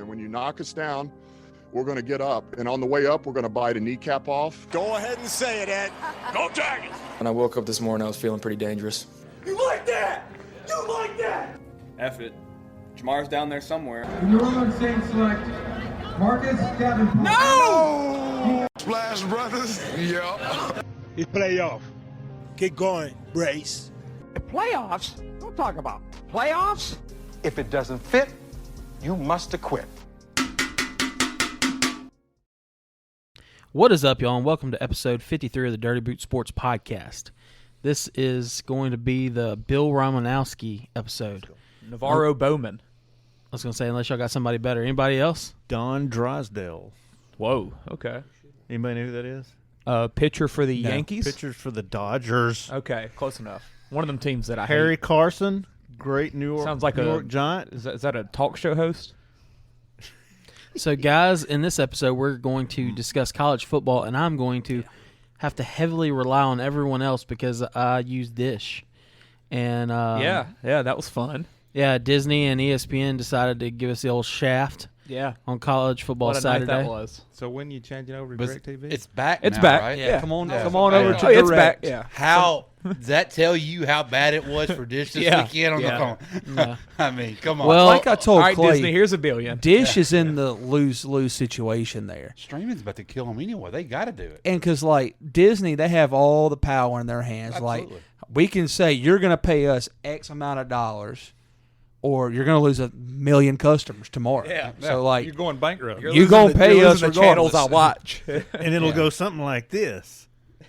And when you knock us down, we're going to get up. And on the way up, we're going to bite a kneecap off. Go ahead and say it, Ed. Go Tigers! When I woke up this morning, I was feeling pretty dangerous. You like that? You like that? F it. Jamar's down there somewhere. In the New Orleans Saints select Marcus Davenport. No! Splash Brothers. Yeah. It's playoff. Keep going, Brace. Playoffs? Don't talk about playoffs. If it doesn't fit, you must acquit. What is up, y'all, and welcome to episode 53 of the Dirty Boot Sports Podcast. This is going to be the Bill Romanowski episode. Navarro Bowman. I was going to say, unless y'all got somebody better. Anybody else? Don Drysdale. Whoa, okay. Anybody know who that is? Pitcher for the Yankees? Pitchers for the Dodgers. Okay, close enough. One of them teams that I Harry hate. Carson, great New Sounds like New a York Giant. Is that a talk show host? So, guys, in this episode, we're going to discuss college football, and I'm going to have to heavily rely on everyone else because I use Dish. And Yeah, that was fun. Yeah, Disney and ESPN decided to give us the old shaft Yeah. on college football What a Saturday. night that was. So when you changing over to But DirecTV? it's back It's now, back. right? Yeah. Come on Come on over to it's Direct. Yeah. How does that tell you how bad it was for Dish this weekend on the phone? Yeah. I mean, come on. Well, Like I told All right, Clay, Disney, here's $1 billion. Dish is in the lose-lose situation there. Streaming's about to kill them anyway. They got to do it. And because, like, Disney, they have all the power in their hands. Absolutely. Like, we can say, you're going to pay us X amount of dollars, or you're going to lose 1 million customers tomorrow. Yeah. So, like, you're going bankrupt. you're going to pay us the regardless. channels I watch. and it'll go something like this.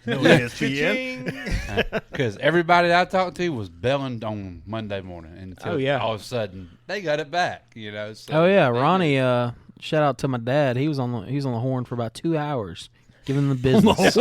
No ESPN. Because everybody that I talked to was belling on Monday morning. Until all of a sudden, they got it back. You know. So Oh yeah, Ronnie. Shout out to my dad. He was on the horn for about 2 hours, giving him the business.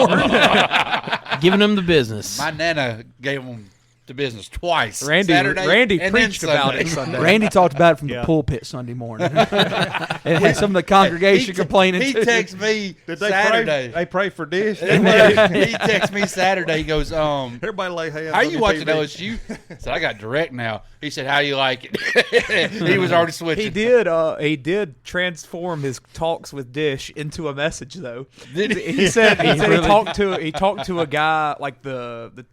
Giving him the business. My nana gave them the business twice. Randy Saturday and preached then about Sunday. it Sunday. Randy talked about it from the pulpit Sunday morning. And some of the congregation complaining, He too. texts me Did they Saturday. They pray for Dish. He texts me Saturday. He goes, Everybody lay hands. how on you your watching TV. LSU? I said, I got direct now. He said, how you like it? He was already switching. He did transform his talks with Dish into a message though. Did He said he talked to a guy like the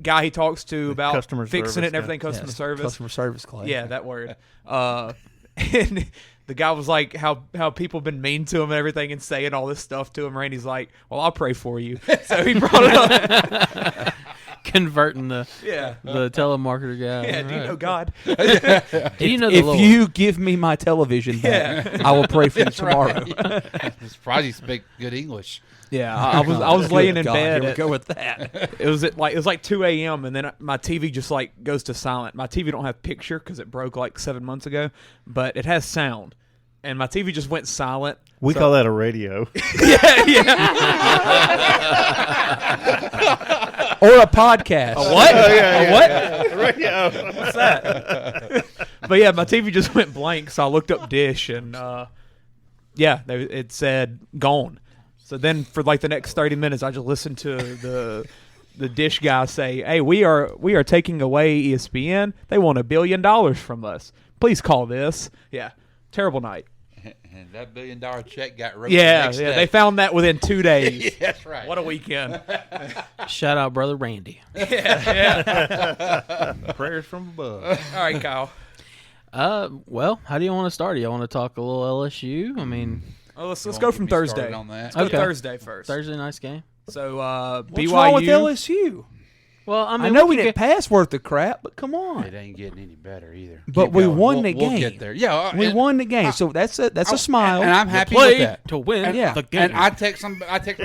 guy he talks to about Customer fixing service it and everything, guy. customer service. Customer service, Clay. Yeah, that word. And the guy was like, how people been mean to him and everything and saying all this stuff to him. Randy's like, well, I'll pray for you. So he brought it up. Converting the telemarketer guy. Yeah, do you know God? Do you know the If Lord? you give me my television back, I will pray for you tomorrow. I'm surprised you speak good English. Yeah, I was laying in God, bed. Here we go with that. It was like 2 a.m. and then my TV just like goes to silent. My TV don't have picture because it broke like 7 months ago, but it has sound, and my TV just went silent. We call that a radio. Or a podcast. What? What? Radio. What's that? But yeah, my TV just went blank, so I looked up Dish, and it said gone. So then for like the next 30 minutes, I just listened to the Dish guy say, "Hey, we are taking away ESPN. They want $1 billion from us. Please call this." Yeah, terrible night. And that $1 billion check got wrote Yeah, the next day. they found that within 2 days. That's right. What a weekend. Shout out, brother Randy. Prayers from above. All right, Kyle. Well, how do you want to start? Do you want to talk a little LSU? I mean, Let's go from Thursday. On that. Let's go Thursday first. Thursday night's game. So What's BYU. wrong with LSU? Well, I mean, I know we could didn't pass worth the crap, but come on. It ain't getting any better either. But Keep we going. won the We'll game. get there. Yeah, We and won the game, so that's a smile. And I'm happy played with that. to win And, the game. And I text my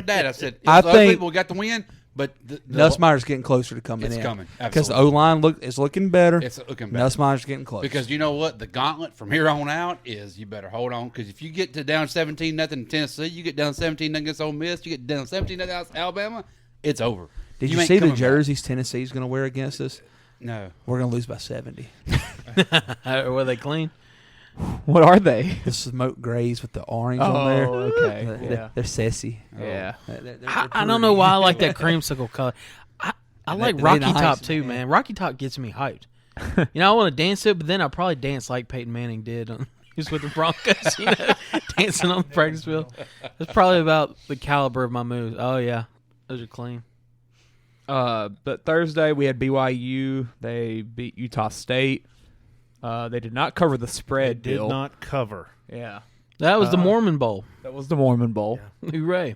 dad. I said, I "It's ugly, think but we got the win." But the Nussmeier's getting closer to coming It's in. coming, Because the absolutely. O-line is looking better. It's looking better. Nussmeier's getting close. Because you know what? The gauntlet from here on out is you better hold on. Because if you get to down 17-0 in Tennessee, you get down 17-0 against Ole Miss, you get down 17-0 against Alabama, it's over. Did you ain't see the coming jerseys Tennessee's going to wear against us? back. No. We're going to lose by 70. Were they clean? What are they? The smoke grays with the orange on there. Okay. They're sassy. Yeah. I don't know why I like that creamsicle color. I like they Rocky nice, Top too, man. man. Rocky Top gets me hyped. I want to dance it, but then I probably dance like Peyton Manning did He was with the Broncos, dancing on the practice field. That's probably about the caliber of my moves. Oh, yeah. Those are clean. But Thursday we had BYU. They beat Utah State. They did not cover the spread. Did not cover. Yeah. That was the Mormon Bowl. That was the Mormon Bowl. Yeah. Hooray.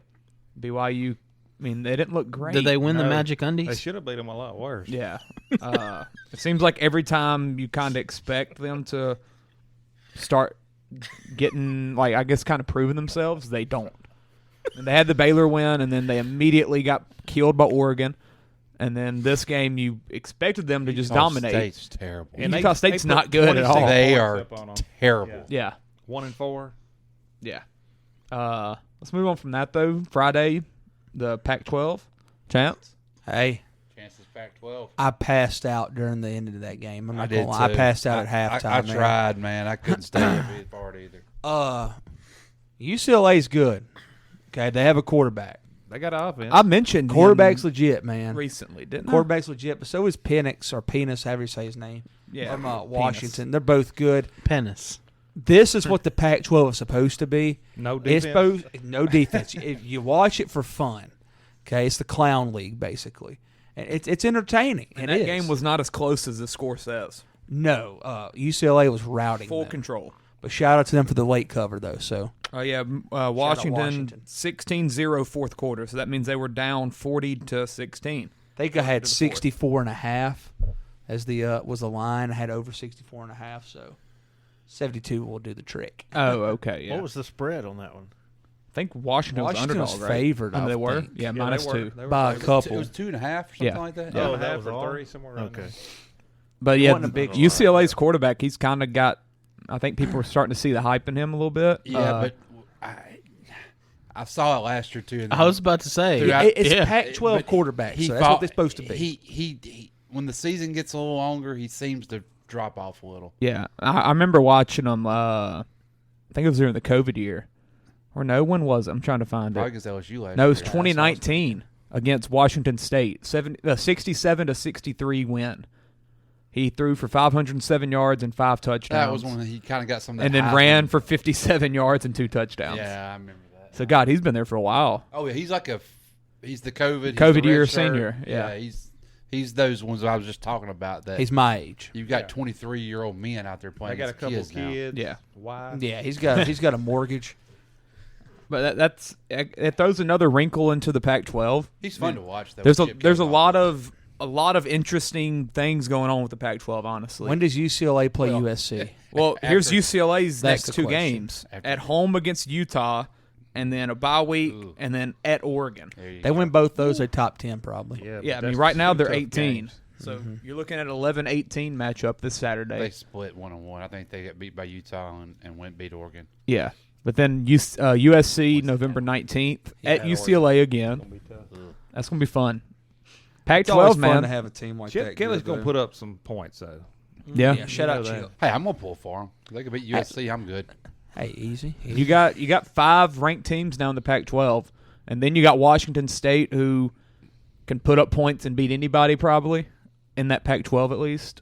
BYU, I mean, they didn't look great. Did they win the Magic Undies? They should have beat them a lot worse. Yeah. It seems like every time you kind of expect them to start getting, like, I guess kind of proving themselves, they don't. And they had the Baylor win, and then they immediately got killed by Oregon. And then this game, you expected them to just dominate. Utah State's terrible. And Utah State's not good at all. They are terrible. Yeah. 1-4. Yeah. Let's move on from that, though. Friday, the Pac-12 chance. Hey. Chances Pac-12. I passed out during the end of that game. I'm not I gonna did lie. too. I passed out at halftime. I tried, man. I couldn't stay up for it either. UCLA's good. Okay, they have a quarterback. They got offense. I mentioned quarterback's legit, man. Recently, didn't quarterback's legit, but so is Penix or Penis, however you say his name. Yeah, from Washington. They're both good. Penis. This is what the Pac-12 is supposed to be. No defense. It's supposed no defense. If you watch it for fun, okay, it's the clown league basically, and it's entertaining. And that game was not as close as the score says. No, UCLA was routing full them. Control. But shout out to them for the late cover though. So Washington 16-0 fourth quarter. So that means they were down 40-16. They had 64.5 as the was the line. I had over 64.5. So 72 will do the trick. Oh, okay. Yeah. What was the spread on that one? I think Washington was underdog, right? favored. They were? think. Yeah, -2. They were By a couple. It was 2.5 or something like that. Yeah, Oh, that was or 3 somewhere around there. But yeah, wasn't a big UCLA's quarterback, he's kind of got. I think people are starting to see the hype in him a little bit. Yeah, but I saw it last year too. I was about to say it's Pac-12 quarterback. So that's what they're supposed to be. He when the season gets a little longer, he seems to drop off a little. Yeah, I remember watching him. I think it was during the COVID year, or no? When was it? I'm trying to find Probably it. against LSU last No, it was year. 2019 against Washington State. 67-63 win. He threw for 507 yards and 5 touchdowns. That was when he kind of got some of that and then hype ran for 57 yards and 2 touchdowns. Yeah, I remember that. So God, he's been there for a while. Oh yeah, he's the COVID year redshirt. senior. Yeah, he's those ones I was just talking about. That he's my age. You've got 23-year-old men out there playing. They got a couple kids now. kids. Yeah. Wives. Yeah, he's got a mortgage. But it throws another wrinkle into the Pac-12. He's fun to watch though. There's a lot of interesting things going on with the Pac-12. Honestly, When does UCLA play USC? Well, here's UCLA's That's next the 2 question. games: at home against Utah, and then a bye week, and then at Oregon. They win both those. They top 10 probably. Yeah, I mean, right now they're 18. So you're looking at an 11-18 matchup this Saturday. They split 1-1. I think they got beat by Utah and went beat Oregon. Yeah, but then USC November 19th at UCLA again. That's gonna be fun. It's always Pac-12, fun man. to have a team like Chip that. Kelly's going to put up some points though. Yeah. Shout out Chip. Hey, I'm gonna pull for them. If they can beat USC, I'm good. Hey, easy. You got 5 ranked teams now in the Pac-12, and then you got Washington State, who can put up points and beat anybody probably in that Pac-12 at least.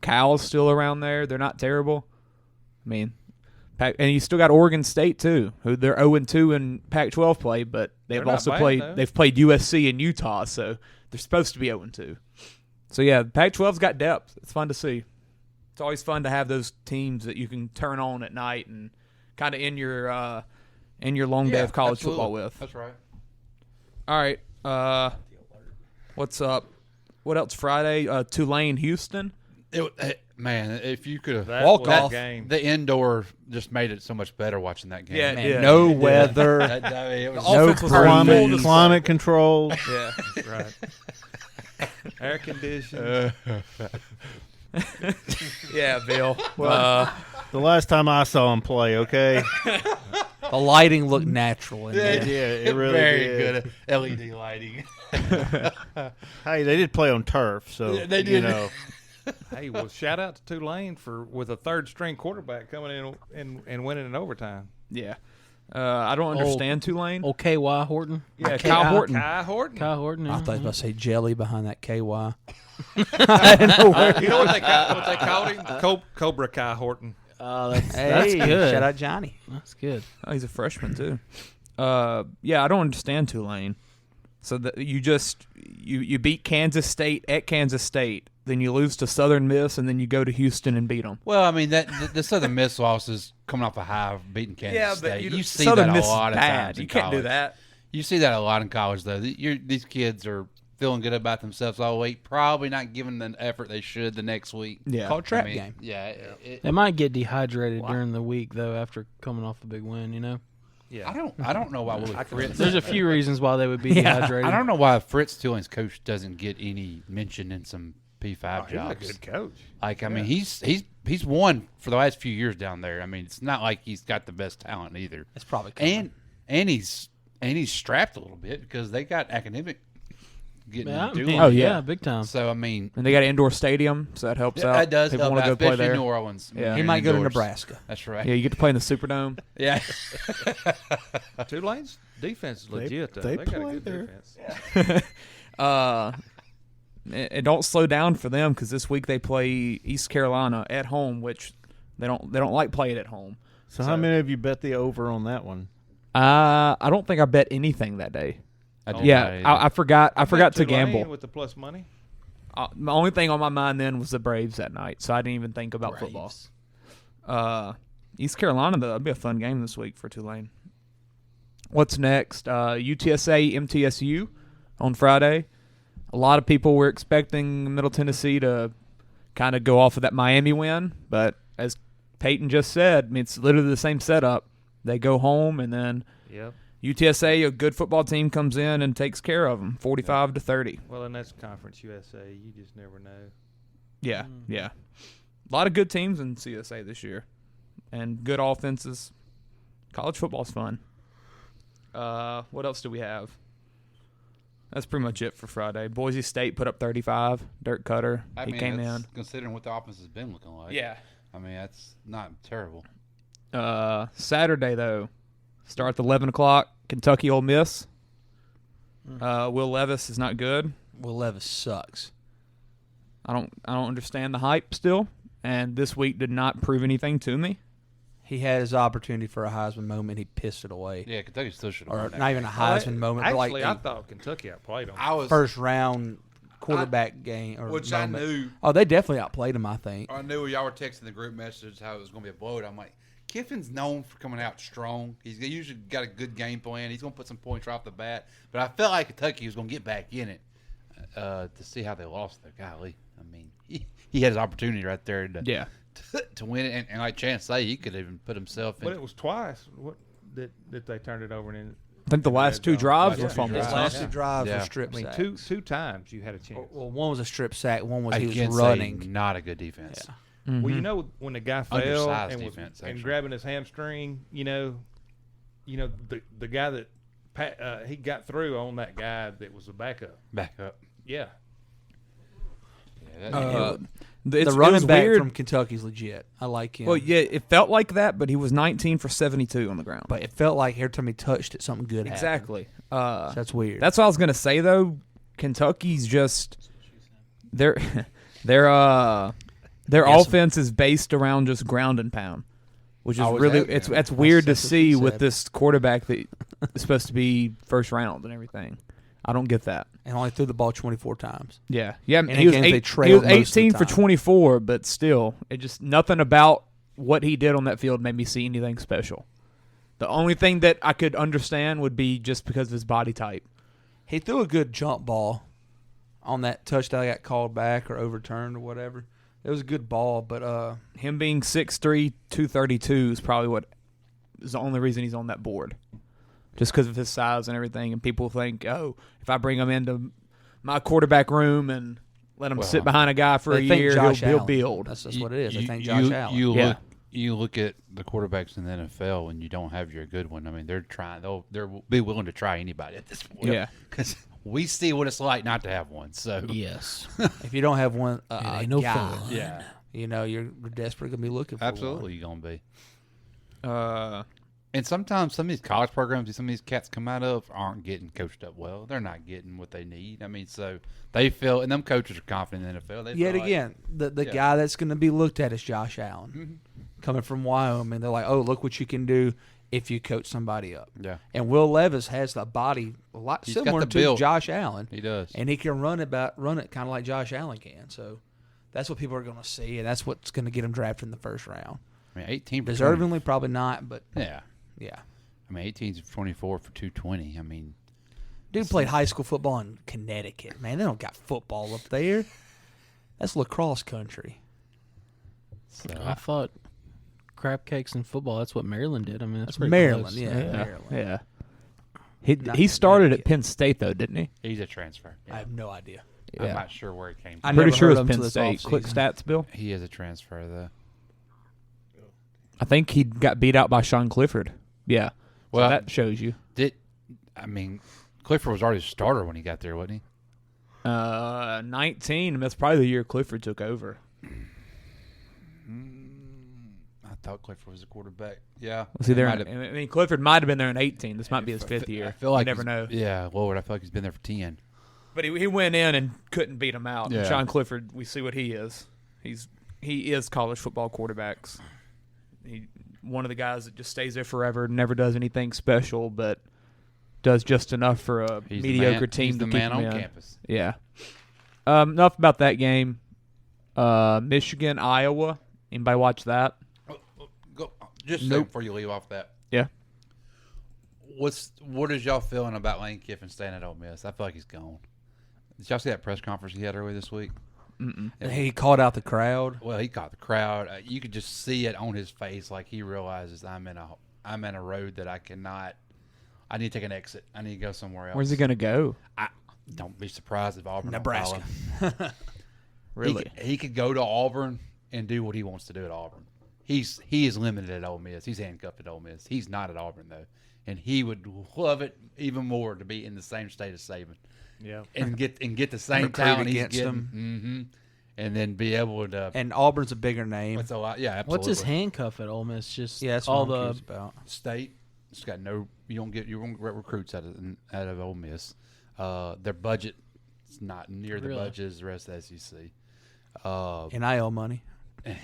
Cal's still around there; they're not terrible. I mean, and you still got Oregon State too, who they're 0-2 in Pac-12 play, but they've not also bad, played. though. They've played USC and Utah, so they're supposed to be 0-2. So yeah, Pac-12's got depth. It's fun to see. It's always fun to have those teams that you can turn on at night and kind of in your long day of college football with. That's right. All right. What's up? What else Friday? Tulane, Houston. Man, if you could have Walk that off game. The indoor just made it so much better watching that game. Yeah, Man, no weather. It was No offense was climate. Climate controlled. Yeah. Right. Air conditioned. Yeah, Bill. Well, The last time I saw him play, okay? The lighting looked natural. In Yeah, there. it really very did. good LED lighting. Hey, they did play on turf, so Yeah, they you did. know. Hey, well, shout out to Tulane with a third string quarterback coming in and winning in overtime. yeah. I don't understand Tulane. Old KY Horton. Yeah, Kyle Horton. Kai Horton. Kyle Horton. I thought I was about to say jelly behind that KY. You know what they called him? Cobra Kai Horton. That's Hey, good. shout out Johnny. That's good. Oh, he's a freshman too. Yeah, I don't understand Tulane. So that you beat Kansas State at Kansas State, then you lose to Southern Miss, and then you go to Houston and beat them. Well, I mean the Southern Miss loss is coming off a high of beating Kansas State. You see Southern that Miss a lot is of bad. times. You in can't do college. that. You see that a lot in college, though. These kids are feeling good about themselves all week, probably not giving the effort they should the next week. Yeah, called trap game. Yeah, They might get dehydrated during the week though after coming off a big win. You know. Yeah. I don't know why Willie Fritz. There's a few reasons why they would be dehydrated. I don't know why Fritz Tulane's coach doesn't get any mention in some P5 He's jobs. a good coach. Like I mean, he's won for the last few years down there. I mean, it's not like he's got the best talent either. It's probably coming. and he's strapped a little bit because they got academic getting Yeah, doing. Oh, yeah. big time. So I mean, And they got an indoor stadium, so that helps out. that does People help wanna out, go play especially there. in New Orleans. Yeah. He might go to Nebraska. That's right. Yeah, you get to play in the Superdome. Yeah. Tulane's defense is legit. they They got a play good there. defense. It don't slow down for them because this week they play East Carolina at home, which they don't like playing at home. So how many of you bet the over on that one? I don't think I bet anything that day. I did Yeah, not I forgot. I forgot to Tulane gamble. with the plus money. The only thing on my mind then was the Braves that night, so I didn't even think about football. East Carolina, though, that'd be a fun game this week for Tulane. What's next? UTSA MTSU on Friday. A lot of people were expecting Middle Tennessee to kind of go off of that Miami win, but as Peyton just said, I mean, it's literally the same setup. They go home, and then Yep. UTSA, a good football team, comes in and takes care of them, 45-30. Well, and that's Conference USA. You just never know. Yeah, yeah. A lot of good teams in CSA this year, and good offenses. College football's fun. What else do we have? That's pretty much it for Friday. Boise State put up 35. Dirk Cutter, he came in. Considering what the offense has been looking like. Yeah. I mean, that's not terrible. Saturday, though, start at 11 o'clock, Kentucky Ole Miss. Will Levis is not good. Will Levis sucks. I don't understand the hype still, and this week did not prove anything to me. He had his opportunity for a Heisman moment. He pissed it away. Yeah, Kentucky still should have Or won that not even a game. Heisman moment, but Actually, like I thought Kentucky outplayed them. I was first round quarterback game. Or which moment. I knew. Oh, they definitely outplayed him, I think. I knew y'all were texting the group message how it was going to be a blowout. I'm like, Kiffin's known for coming out strong. He's usually got a good game plan. He's going to put some points right off the bat. But I felt like Kentucky was going to get back in it to see how they lost there. Golly. I mean, he had his opportunity right there to win it. And like Chance say, he could even put himself in. But it was twice that they turned it over. And I think the last two drives were fumbles. His last two drives were strip I mean, sacks. two times you had a chance. Well, one was a strip sack. One was he was Against running. not a good defense. Yeah. Mm-hmm. Well, you know, when the guy fell Undersized and, defense, and actually. grabbing his hamstring, you know, the guy that he got through on that guy that was a backup. Back up. Yeah. The running back from Kentucky's legit. I like him. Well, yeah, it felt like that, but he was 19 for 72 on the ground. But it felt like every time he touched it, something good happened. Exactly. So that's weird. That's what I was gonna say though. Kentucky's just their offense is based around just ground and pound, which is really that's weird to see with this quarterback that is supposed to be first round and everything. I don't get that. And only threw the ball 24 times. Yeah, yeah. And He was, games they he was trailed most of the 18 for time. 24, but still, it just nothing about what he did on that field made me see anything special. The only thing that I could understand would be just because of his body type. He threw a good jump ball on that touchdown that got called back or overturned or whatever. It was a good ball, but him being 6'3", 232 is probably what is the only reason he's on that board. Just because of his size and everything, and people think, oh, if I bring him into my quarterback room and let him sit behind a guy for a year, he'll build. That's what it is. They think Josh Allen. You look at the quarterbacks in the NFL, and you don't have your good one. I mean, they're trying. They'll be willing to try anybody at this point. Yeah, because we see what it's like not to have one. So yes, if you don't have one, ain't no fun. Yeah, you know you're desperate gonna be looking for absolutely you're gonna one. be. And sometimes some of these college programs that some of these cats come out of aren't getting coached up well. They're not getting what they need. I mean, so they feel, and them coaches are confident in the NFL. They Yet feel again, the guy that's going to be looked at is Josh Allen. coming from Wyoming. They're like, oh, look what you can do if you coach somebody up. Yeah. And Will Levis has the body a lot He's similar got the to build. Josh Allen. He does. And he can run it kind of like Josh Allen can. So that's what people are going to see, and that's what's going to get him drafted in the first round. I mean, 18 for Deservingly, 20. probably not, but Yeah. yeah. I mean, 18 for 24 for 220. I mean, Dude played high school football in Connecticut. Man, they don't got football up there. That's lacrosse country. so I thought crab cakes and football. That's what Maryland did. I mean, that's pretty Maryland, close. yeah, Maryland. Yeah. Not He started Connecticut. at Penn State though, didn't he? he's a transfer. I have no idea. I'm Yeah. not sure where he came I from. Pretty never sure heard it's of him till Penn this State. Quick offseason. stats, Bill. He is a transfer, though. I think he got beat out by Sean Clifford. Yeah. Well, So that shows you. Clifford was already a starter when he got there, wasn't he? 19. That's probably the year Clifford took over. I thought Clifford was a quarterback. Yeah. Was he there? Might have- I mean, Clifford might have been there in 18. This might be his fifth year. I feel like you never he's- know. Yeah, Lord, I feel like he's been there for 10. But he went in and couldn't beat him out. Yeah. Sean Clifford, we see what he is. He is college football quarterbacks. He one of the guys that just stays there forever, never does anything special, but does just enough for a He's the mediocre man- team he's to the keep man him on in. campus. Yeah. Enough about that game. Michigan, Iowa. Anybody watch that? Go, just Nope. before you leave off that. Yeah. What is y'all feeling about Lane Kiffin staying at Ole Miss? I feel like he's gone. Did y'all see that press conference he had earlier this week? Mm-mm. He called out the crowd. Well, he caught the crowd. You could just see it on his face, like he realizes I'm in a road that I cannot. I need to take an exit. I need to go somewhere else. Where's he going to go? I don't be surprised if Auburn don't Nebraska. follow him. Really? He could go to Auburn and do what he wants to do at Auburn. He is limited at Ole Miss. He's handcuffed at Ole Miss. He's not at Auburn though, and he would love it even more to be in the same state as Saban. Yeah, and get the same Recruit talent he's against getting, him. and then be able to. And Auburn's a bigger name. That's a lot. Yeah, absolutely. What's his handcuff at Ole Miss? Just Yeah, that's all what I'm the curious about. State? It's got no. You won't get recruits out of Ole Miss. Their budget is not near the Really? budget as the rest of the SEC. NIL money.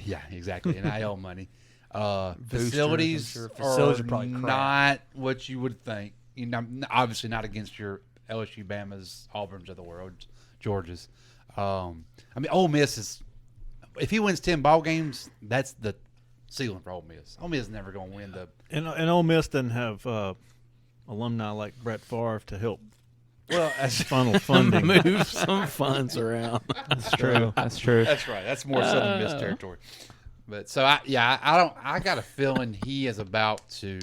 Yeah, exactly. NIL money. Boosters, Facilities, I'm sure. Facilities are are probably crap. not what you would think. You know, obviously not against your LSU, Bama's, Auburn's of the world, Georgia's. I mean, Ole Miss is. If he wins 10 ball games, that's the ceiling for Ole Miss. Ole Miss is never going to win the. And Ole Miss doesn't have alumni like Brett Favre to help. Well, funnel funding. move some funds around. That's true. That's true. That's right. That's more Southern Miss territory. But so I got a feeling he is about to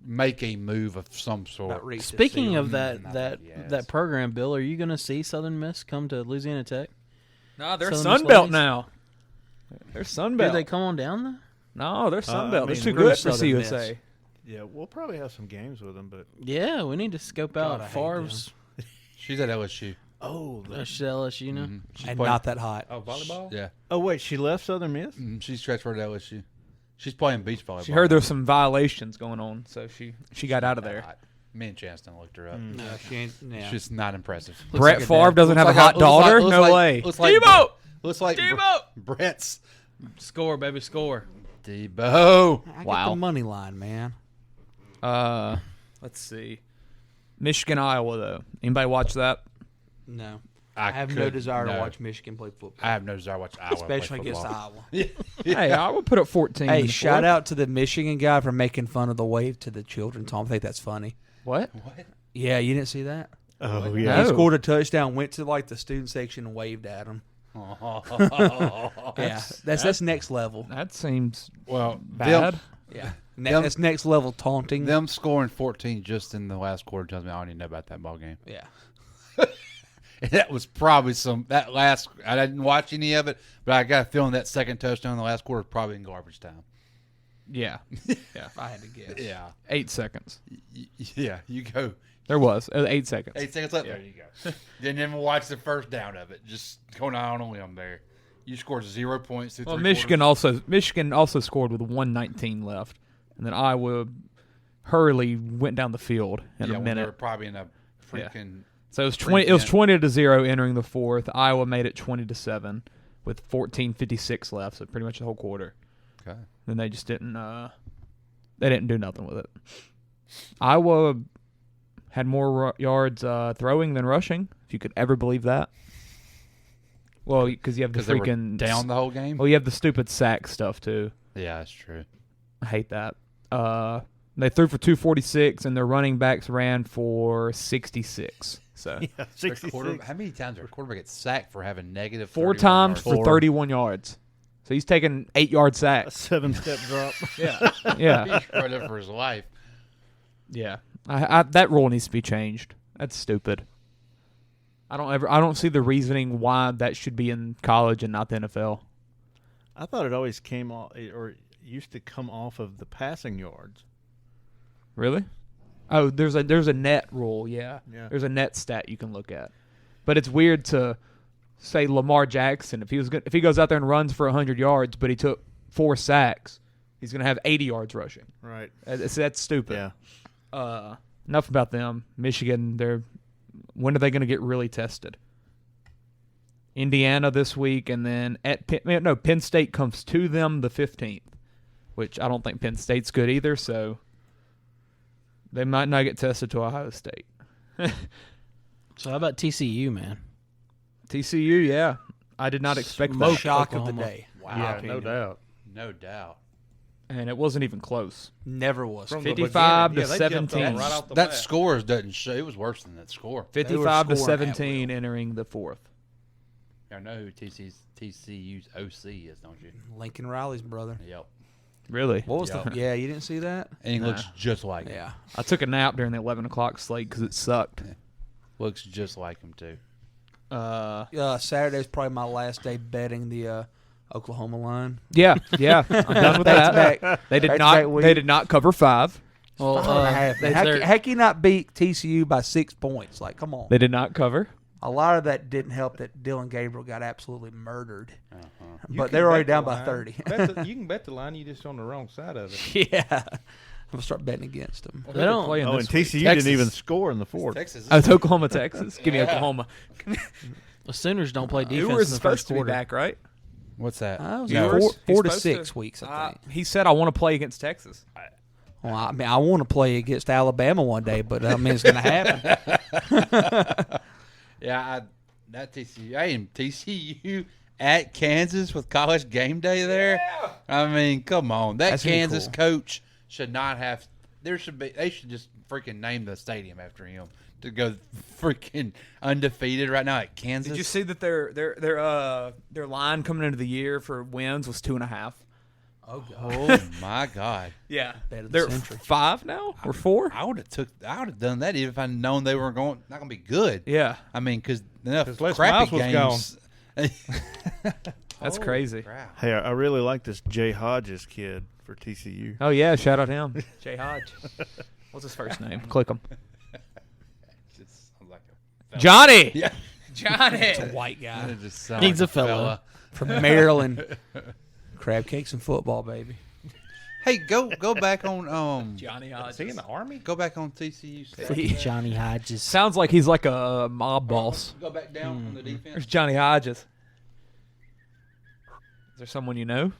make a move of some sort. Speaking of Not that program, Bill, are you going to see Southern Miss come to Louisiana Tech? No, they're Southern Miss Sunbelt ladies? now. They're Did Sunbelt. they come on down there? No, they're Sunbelt. They're mean, too we're good for Southern Miss. CUSA. Yeah, we'll probably have some games with them, but Yeah, we need to scope God, out I hate Favre's. She's at LSU. She's at LSU now. She's And playing- not that hot. Oh, volleyball? Yeah. oh wait, she left Southern Miss. She's transferred to LSU. She's playing beach volleyball. She heard there was some violations going on, so she got out of there. Me and Chanston looked her up. No, she ain't. Yeah. It's just not impressive. Brett like a Favre dad. doesn't have a hot daughter? No way. Debo! Looks like Debo! Brett's. Score, baby, score. Debo. I get Wow. the money line, man. Let's see. Michigan, Iowa, though. Anybody watch that? No. I have no desire to watch Michigan play football. I have no desire to watch Iowa Especially play against football. Iowa. Hey, Iowa put up 14. in Hey, the shout fourth. out to the Michigan guy for making fun of the wave to the children. Tom, I think that's funny. What? Yeah, you didn't see that? Oh He yeah. No. scored a touchdown, went to like the student section and waved at him. Yeah, that's next level. That seems Well, bad. Yeah, that's next level taunting. Them scoring 14 just in the last quarter tells me I don't even know about that ball game. Yeah, That was probably that last. I didn't watch any of it, but I got a feeling that second touchdown in the last quarter was probably in garbage time. Yeah. Yeah. if I had to guess. Yeah, 8 seconds. yeah. You go. There was. 8 seconds. 8 seconds left. Yeah. There you go. Didn't even watch the first down of it. Just going out on a limb there. You scored 0 points. Through Well, three Michigan also scored with 1:19 left, and then Iowa hurriedly went down the field in yeah, a when they were minute. probably in a freaking. So it was 20. It was 20-0 entering the fourth. Iowa made it 20-7 with 14:56 left. So pretty much the whole quarter. Okay. Then they just didn't. They didn't do nothing with it. Iowa had more yards throwing than rushing, if you could ever believe that. Well, because you have the they were freaking down the whole game. Well, you have the stupid sack stuff too. Yeah, that's true. I hate that. They threw for 246, and their running backs ran for 66. So Yeah, 66. How many times did a quarterback get sacked for having negative? 4 times yards? for 31 yards. So he's taking 8-yard A sacks. 7-step drop. Yeah, yeah, He's running for his life. yeah. That rule needs to be changed. That's stupid. I don't see the reasoning why that should be in college and not the NFL. I thought it always came off, or used to come off of the passing yards. Really? Oh, there's a net rule. Yeah. Yeah. There's a net stat you can look at. But it's weird to say Lamar Jackson, if he goes out there and runs for 100 yards, but he took 4 sacks, he's going to have 80 yards rushing. Right. That's stupid. Yeah. Enough about them. Michigan, when are they going to get really tested? Indiana this week, and then Penn State comes to them the 15th, which I don't think Penn State's good either, so they might not get tested to Ohio State. So how about TCU, man? TCU, yeah. I did not expect Most that. shock of the Oklahoma. day. Wow. Yeah, no doubt. No doubt. And it wasn't even close. Never was. From the 55 beginning. to Yeah, they jumped on 17. right off the That bat. score doesn't show. It was worse than that score. 55 to scoring at 17 will. entering the 4th. I know who TCU's OC is, don't you? Lincoln Riley's brother. Yep. Really? What was Yep. the? Yeah, you didn't see that? And he looks just like him. Yeah. I took a nap during the 11 o'clock slate because it sucked. Looks just like him, too. Saturday's probably my last day betting the Oklahoma line. Yeah, I'm done with that. Back-to-back. They did Back-to-back not. week. They did not cover 5. Well, 5.5. How can you not beat TCU by 6 points? Like, come on. They did not cover. A lot of that didn't help that Dylan Gabriel got absolutely murdered. You But can they were already bet down the by line. 30. You can bet the line. You just on the wrong side of it. Yeah. I'm going to start betting against them. They don't. Playing Oh, this and week. TCU Texas. didn't even score in the 4th. Texas. Oh, it's Oklahoma, Texas. Give me Yeah. Oklahoma. The Sooners don't play defense Ewers in the supposed first to be quarter. back, right? What's that? I was No. four, He's 4 to supposed 6 weeks, I think. He said, "I want to play against Texas." Well, I mean, I want to play against Alabama one day, but I mean, it's going to happen. Yeah, that TCU. I am TCU at Kansas with College Game Day there. Yeah. I mean, come on. That That's gonna be Kansas cool. coach should not have. They should just freaking name the stadium after him to go freaking undefeated right now at Kansas. Did you see that their line coming into the year for wins was 2.5? Oh my God! Yeah, Better than they're Century. 5 now or 4. I would have done that if I'd known they were not going to be good. Yeah, I mean, because enough 'Cause Les crappy Miles was games. that's Holy crazy. crap. Hey, I really like this Jay Hodges kid for TCU. Oh yeah, shout out him, Jay Hodge. What's his first name? Click him. Just sounds like a fella. Johnny. Yeah. Johnny. It's a white guy It just sounds He's like a fella. from Maryland. Crab cakes and football, baby. Hey, go back on Johnny Is he in the Army? go back on TCU. Freaking Johnny Hodges. Sounds like he's like a mob boss. Go back down on the There's defense. Johnny Hodges. Is there someone you know?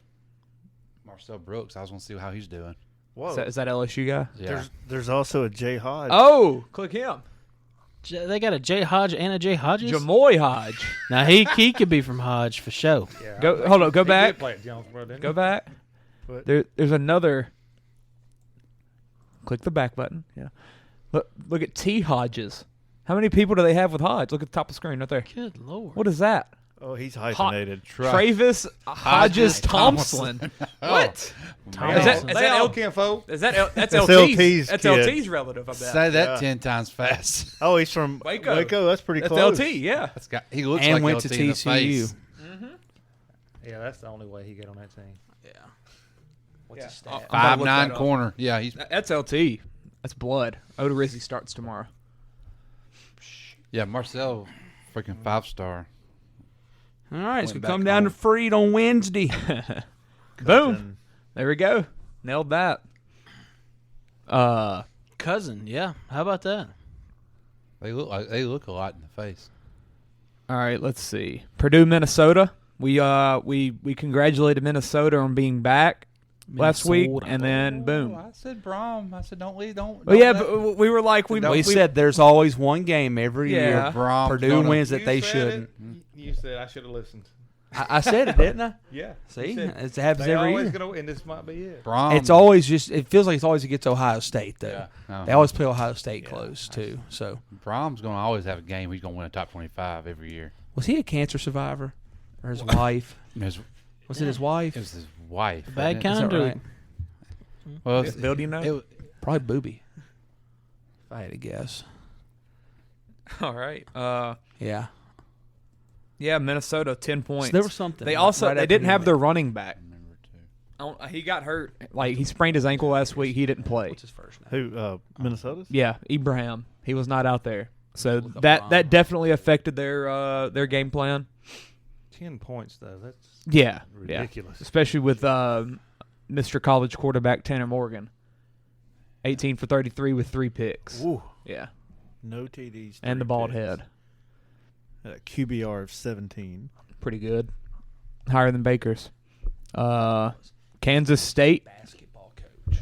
Marcel Brooks. I was going to see how he's doing. Whoa. Is that LSU guy? Yeah. There's also a Jay Hodge. Oh, click him. They got a J Hodge and a J Hodges. Jamoy Hodge. Now he could be from Hodge for sure. Yeah. Go. Hold on. Go He back. did play at Jonesboro, didn't Go he? back. What? There's another. Click the back button. Yeah. Look at T Hodges. How many people do they have with Hodge? Look at the top of the screen right there. Good Lord. What is that? Oh, he's hyphenated. Travis Hodges Thompson. What? Thompson. They all kinfolk. Is that that's That's LT's? LT's That's kid. LT's relative. I bet. Say that Yeah. 10 times fast. Oh, he's from Waco. That's pretty That's close. LT. Yeah. He looks And like went LT to in the TCU. face. Yeah, that's the only way he get on that team. Yeah. What's Yeah. his stat? I'm gonna look 5'9" that up. corner. Yeah, he's That's LT. That's blood. Odorizzi starts tomorrow. Marcel, freaking 5-star. All right, it's Went going to back come down to home. Freed on Wednesday. Boom. There we go. Nailed that. Cousin, yeah. How about that? They look a lot in the face. All right, let's see. Purdue, Minnesota. We congratulated Minnesota on being back last week, Minnesota. and then boom. I said Brom. I said don't leave. Don't. Well, yeah, let- but we were like, We said there's always one game every Yeah. year. Brom's Purdue gonna- wins that You they said shouldn't. You said I should have listened. I said it, didn't I? Yeah. See, you said it happens they every always year. gonna win. This might be it. Brom. It's always just. It feels like it's always against Ohio State though. Yeah. Uh-huh. They always play Ohio State close too. So Brom's going to always have a game. He's going to win a top 25 every year. was he a cancer survivor or his wife? Was it his wife? It was his wife. Bad wasn't it? Is that kind. right? Well, Bill, do you know? Probably Booby. If I had to guess. All right. Yeah. Yeah, Minnesota 10 points. So there was something. They right- also right they after didn't he have went. their running back. He got hurt. Like he sprained his ankle last week. He didn't play. What's his first name? Who? Minnesota's? Yeah, Ibrahim. He was not out there. So With the that Browns. definitely affected their game plan. 10 points though. That's Yeah, ridiculous. Yeah. Especially with Mr. College quarterback Tanner Morgan, 18 for 33 with 3 picks. Ooh. Yeah, No TDs. and the 3 bald picks. head, QBR of 17. pretty good, higher than Baker's. Kansas State. Basketball coach.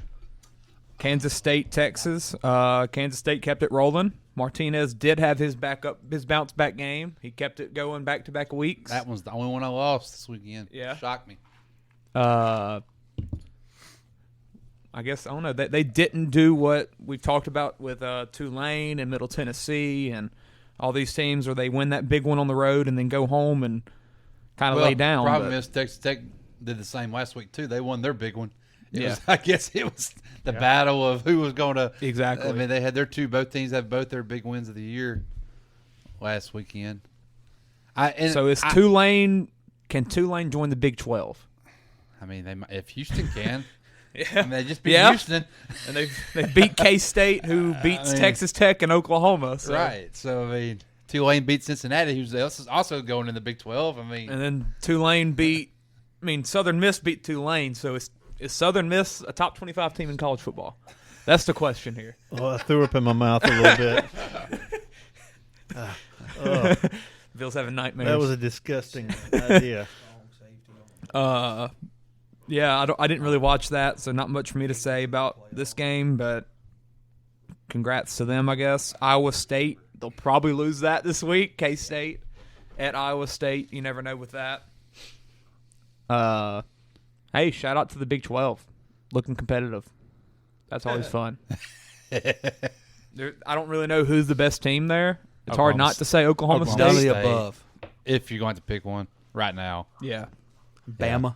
Kansas State, Texas. Kansas State kept it rolling. Martinez did have his bounce back game. He kept it going back to back weeks. that was the only one I lost this weekend. Yeah. Shocked me. I guess I don't know. They didn't do what we've talked about with Tulane and Middle Tennessee and all these teams where they win that big one on the road and then go home and kind of lay down. The problem but- is Texas Tech did the same last week too. They won their big one. It Yeah. was, I guess it was the battle of who was going to Exactly. I mean, they had both teams had both their big wins of the year last weekend. Tulane? Can Tulane join the Big 12? I mean, if Houston can, Yeah, I mean, they just beat Yeah. Houston, and they beat K-State, who beats Texas Tech and Oklahoma. So. right? So I mean, Tulane beat Cincinnati, who's also going in the Big 12. I mean, And then Tulane Southern Miss beat Tulane. So is Southern Miss a top 25 team in college football? That's the question here. Oh, I threw up in my mouth a little bit. Bill's having nightmares. That was a disgusting idea. Yeah, I didn't really watch that, so not much for me to say about this game, but congrats to them, I guess. Iowa State, they'll probably lose that this week. K-State at Iowa State, you never know with that. Hey, shout out to the Big 12. Looking competitive. That's always fun. I don't really know who's the best team there. It's hard not to say Oklahoma None of State. the above. if you're going to pick one right now, Yeah. Bama.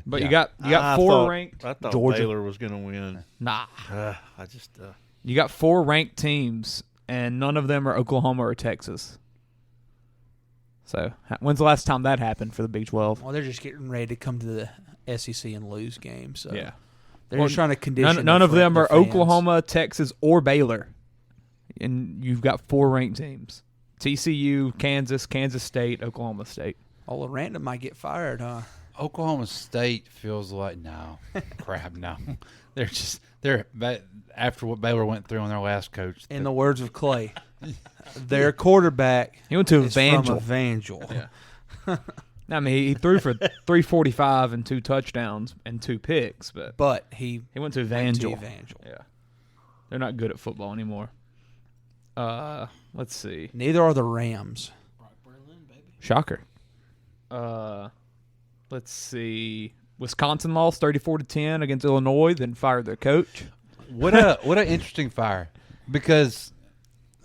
But Yeah. you got I four thought- ranked. I thought Georgia. Baylor was going to win. Nah. I just You got 4 ranked teams, and none of them are Oklahoma or Texas. So, when's the last time that happened for the Big 12? Well, they're just getting ready to come to the SEC and lose games. So Yeah. they're just trying to condition. None of them their are fans. Oklahoma, Texas, or Baylor. And you've got 4 ranked teams. TCU, Kansas, Kansas State, Oklahoma State. Oh, Random might get fired, huh? Oklahoma State feels like no. They're after what Baylor went through on their last coach. In the words of Clay, their quarterback He went to is from Evangel. Evangel. Yeah. I mean, he threw for 345 and 2 touchdowns and 2 picks, But he went to Evangel. Evangel. Yeah. They're not good at football anymore. Let's see. Neither are the Rams. Shocker. Let's see. Wisconsin lost 34-10 against Illinois, then fired their coach. What an interesting fire, because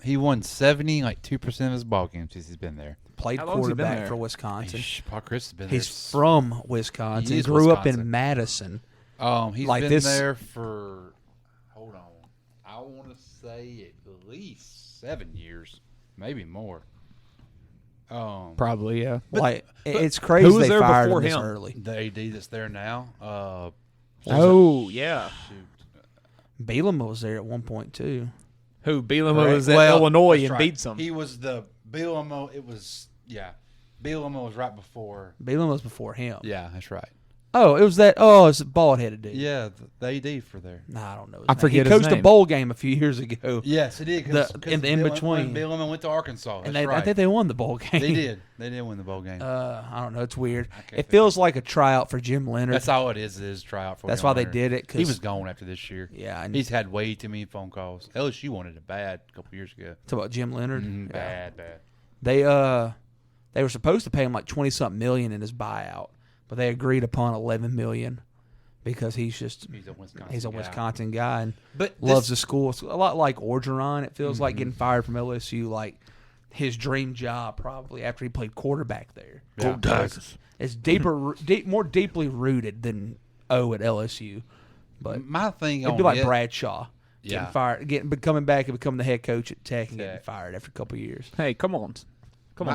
he won 2% of his ball games since he's been there. Played How long has he been quarterback there? for Wisconsin. Paul Chris has been He's there. from Wisconsin. He He is grew up Wisconsin. in Madison. He's like been this- there for, hold on, I want to say at least 7 years, maybe more. Probably, yeah. Like it's crazy who was they there fired before him this him? early. The AD that's there now. Oh, yeah. Bielema was there at one point too. Who? Bielema Correct. was at Well, Illinois that's and right. beats them. He was the Bielema. Bielema was right before. Bielema was before him. Yeah, that's right. Oh, it was that. Oh, it's a bald-headed dude. Yeah, the AD for there. Nah, I don't know. I forget He his coached a name. bowl game a few years ago. Yes, it did. In between, Billman went to Arkansas. and That's right. I think they won the bowl game. They did. They did win the bowl game. I don't know. It's weird. can't It feels like a tryout for Jim Leonard. That's all it is. It is tryout for. That's Jim why they Leonard. did it. 'Cause He was gone after this year. Yeah, and he's had way too many phone calls. LSU wanted it bad a couple years ago. Talk about Jim Leonard. Bad. They were supposed to pay him like 20-something million in his buyout, but they agreed upon $11 million because he's a Wisconsin guy and loves the school. It's a lot like Orgeron. It feels like getting fired from LSU, like his dream job probably after he played quarterback there. Go Tigers. It's more deeply rooted than O at LSU. But my thing it'd on be like it- Bradshaw. Yeah. Getting fired, coming back and becoming the head coach at Tech and getting fired after a couple of years. Hey, come on,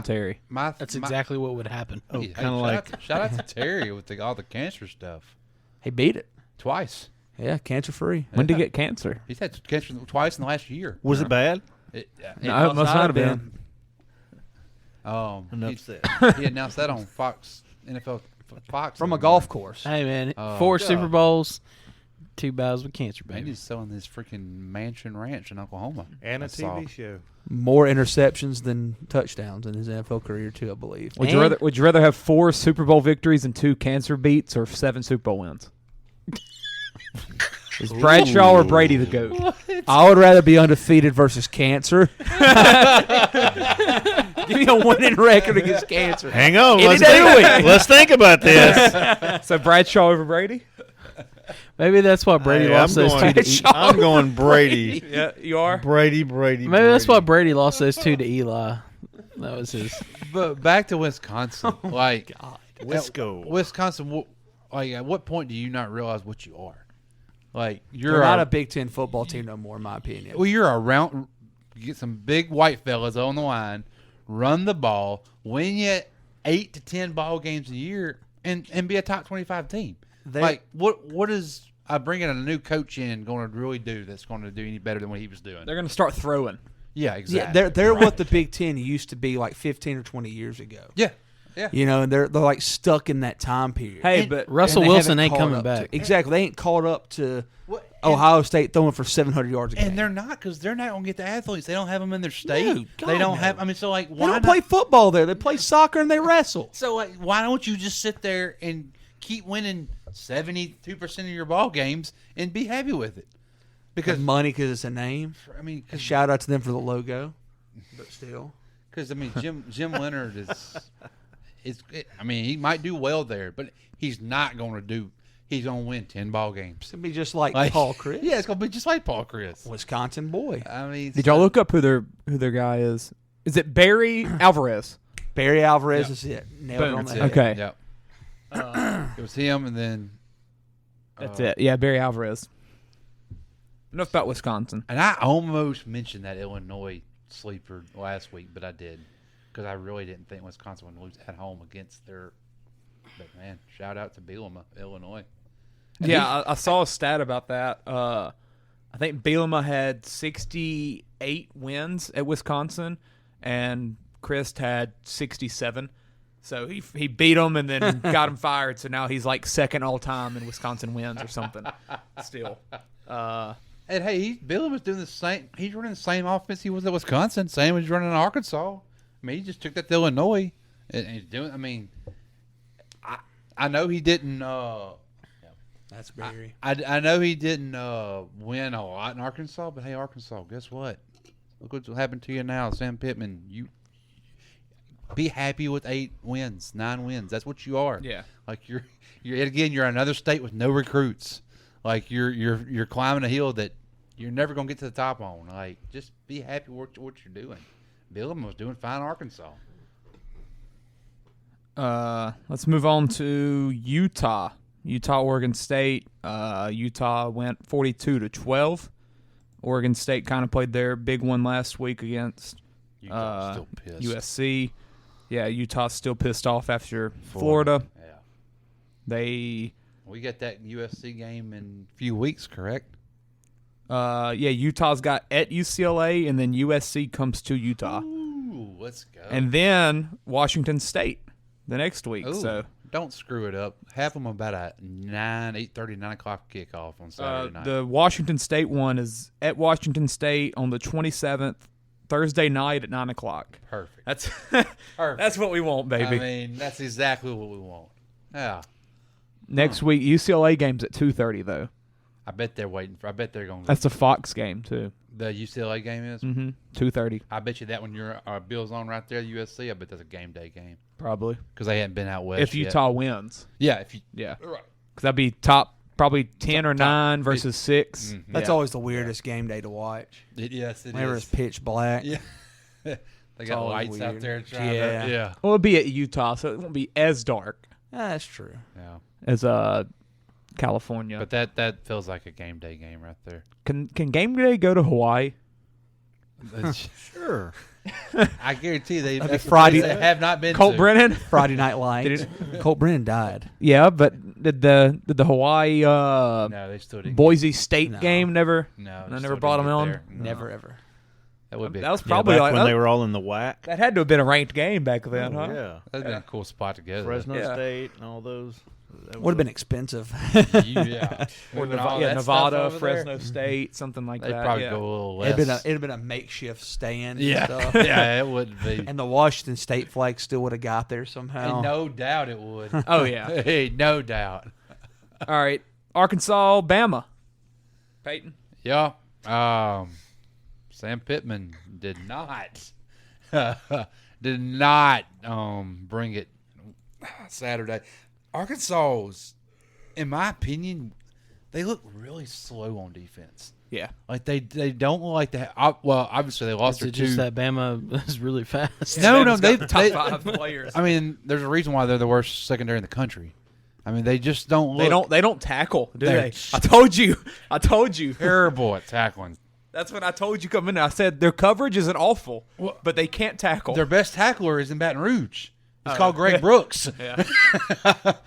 Terry. That's exactly what would happen. Oh, Hey, kind of like shout out to Terry with all the cancer stuff. He beat it Twice. Yeah, cancer free. When did he get cancer? He's had cancer twice in the last year. Was it bad? No, it must not have been. Enough said. He announced that on Fox NFL Fox From a golf course. Hey man, Oh, 4 God. Super Bowls, 2 battles with cancer, Maybe baby. he's selling his freaking mansion ranch in Oklahoma. And a I saw. TV show. More interceptions than touchdowns in his NFL career too, I believe. Would you rather have 4 Super Bowl victories and 2 cancer beats, or 7 Super Bowl wins? Is Bradshaw or Brady the GOAT? I would rather be undefeated versus cancer. Give me a winning record against cancer. Hang on. Any day of the week. Let's think about this. So Bradshaw over Brady? Maybe that's why Brady Hey, lost those 2 to Bradshaw. I'm going Brady. Yeah, you are? Brady. Maybe that's why Brady lost those 2 to Eli. That was his. But back to Wisconsin, like Wisco. Wisconsin, like at what point do you not realize what you are? Like You're you're not a Big Ten football team no more, in my opinion. well, you're around. You get some big white fellas on the line, run the ball, win you 8 to 10 ball games a year, and be a top 25 team. Like what is bringing a new coach in going to really do that's going to do any better than what he was doing? They're going to start throwing. Yeah, exactly. Yeah, they're what the Big Ten used to be like 15 or 20 years ago. Yeah. Yeah. You know, and they're like stuck in that time period. Hey, but Russell And they Wilson haven't ain't caught coming up back. exactly. They ain't caught up to What- Ohio State throwing for 700 yards a game. And they're not because they're not going to get the athletes. They don't have them in their state. No, God, they don't no. have. I mean, so like, They why don't not? play football there. They play soccer and they wrestle. So like, why don't you just sit there and keep winning 72% of your ball games and be happy with it? Because Because money, because it's a name. I mean, A shout out to them for the logo, but still. because I mean, Jim Leonard is. I mean, he might do well there, but he's not going to do. He's going to win 10 ball games. It's going to be just like Paul Chris. Yeah, it's going to be just like Paul Chris. Wisconsin boy. I mean, did y'all look up who their guy is? Is it Barry Alvarez? Barry Alvarez Yep. is it. Nailed Boom. it on That's the it. head. Okay. Yep. It was him, and then That's it. Yeah, Barry Alvarez. Enough about Wisconsin. And I almost mentioned that Illinois sleeper last week, but I did because I really didn't think Wisconsin would lose at home against their. But man, shout out to Bielema, Illinois. And Yeah, I saw a stat about that. I think Bielema had 68 wins at Wisconsin, and Christ had 67. So he beat him and then got him fired. So now he's like second all time in Wisconsin wins or something. Still, And hey, Bielema's doing the same. He's running the same offense he was at Wisconsin, same as running in Arkansas. I mean, he just took that to Illinois, and he's doing. I mean, I know he didn't. That's Barry. I know he didn't win a lot in Arkansas, but hey, Arkansas, guess what? Look what's happened to you now, Sam Pittman. You be happy with 8 wins, 9 wins. That's what you are. Yeah. Like you're another state with no recruits. Like you're climbing a hill that you're never gonna get to the top on. Like just be happy with what you're doing. Bielema was doing fine in Arkansas. let's move on to Utah. Oregon State. Utah went 42-12. Oregon State kind of played their big one last week against Utah's still pissed. USC. Yeah, Utah's still pissed off after Florida. Yeah. We got that USC game in a few weeks, correct? Yeah, Utah's got at UCLA, and then USC comes to Utah. Ooh, let's go. And then Washington State the next week. Ooh, So Don't screw it up. Have them about a 8:30, 9 o'clock kickoff on Saturday night. The Washington State one is at Washington State on the 27th, Thursday night at 9 o'clock. Perfect. That's Perfect. That's what we want, baby. I mean, that's exactly what we want. Yeah. Next week, UCLA game's at 2:30 though. I bet they're waiting for. I bet they're going. That's a Fox game too. The UCLA game is. 2:30. I bet you that when your Bills on right there, USC. I bet that's a game day game. Probably because they hadn't been out west. If Utah wins. Yeah. Right. Because that'd be probably 10 or 9 versus 6. That's always the weirdest game day to watch. Yes, it Whenever is. it's pitch black. Yeah. They got lights weird. out there. Trying Yeah. To, yeah. Well, it'll be at Utah, so it won't be as dark. That's true. Yeah. As California. But that feels like a game day game right there. Can game day go to Hawaii? Sure. I guarantee they Friday. They have not been. Colt to. Brennan. Friday Night Lights. Colt Brennan died. Yeah, but did the Hawaii No, they still didn't. Boise State game never? No, I never brought them on. Never ever. That would be. That was probably back like when they were all in the WAC. That had to have been a ranked game back then, huh? Yeah. That'd been a cool spot to go. Fresno State and all those. Would have been expensive. Yeah. Or Moving all that Nevada, stuff over Fresno there. State, something like They'd that. probably yeah. go a little less. It'd have been a makeshift stand. Yeah. And stuff. Yeah, it would be. And the Washington State flag still would have got there somehow. And no doubt it would. Oh yeah. Hey, no doubt. All right, Arkansas, Bama. Peyton. Yeah. Sam Pittman did not bring it Saturday. Arkansas's, in my opinion, they look really slow on defense. Yeah. Like they don't look like they. Well, obviously they lost Is their it two. just that Bama is really fast? No, They they top 5 players. I mean, there's a reason why they're the worst secondary in the country. I mean, they just don't look. They don't tackle, do They're they? I told you. terrible at tackling. That's what I told you coming in. I said their coverage isn't awful, but they can't tackle. Their best tackler is in Baton Rouge. It's called Greg Brooks. Yeah.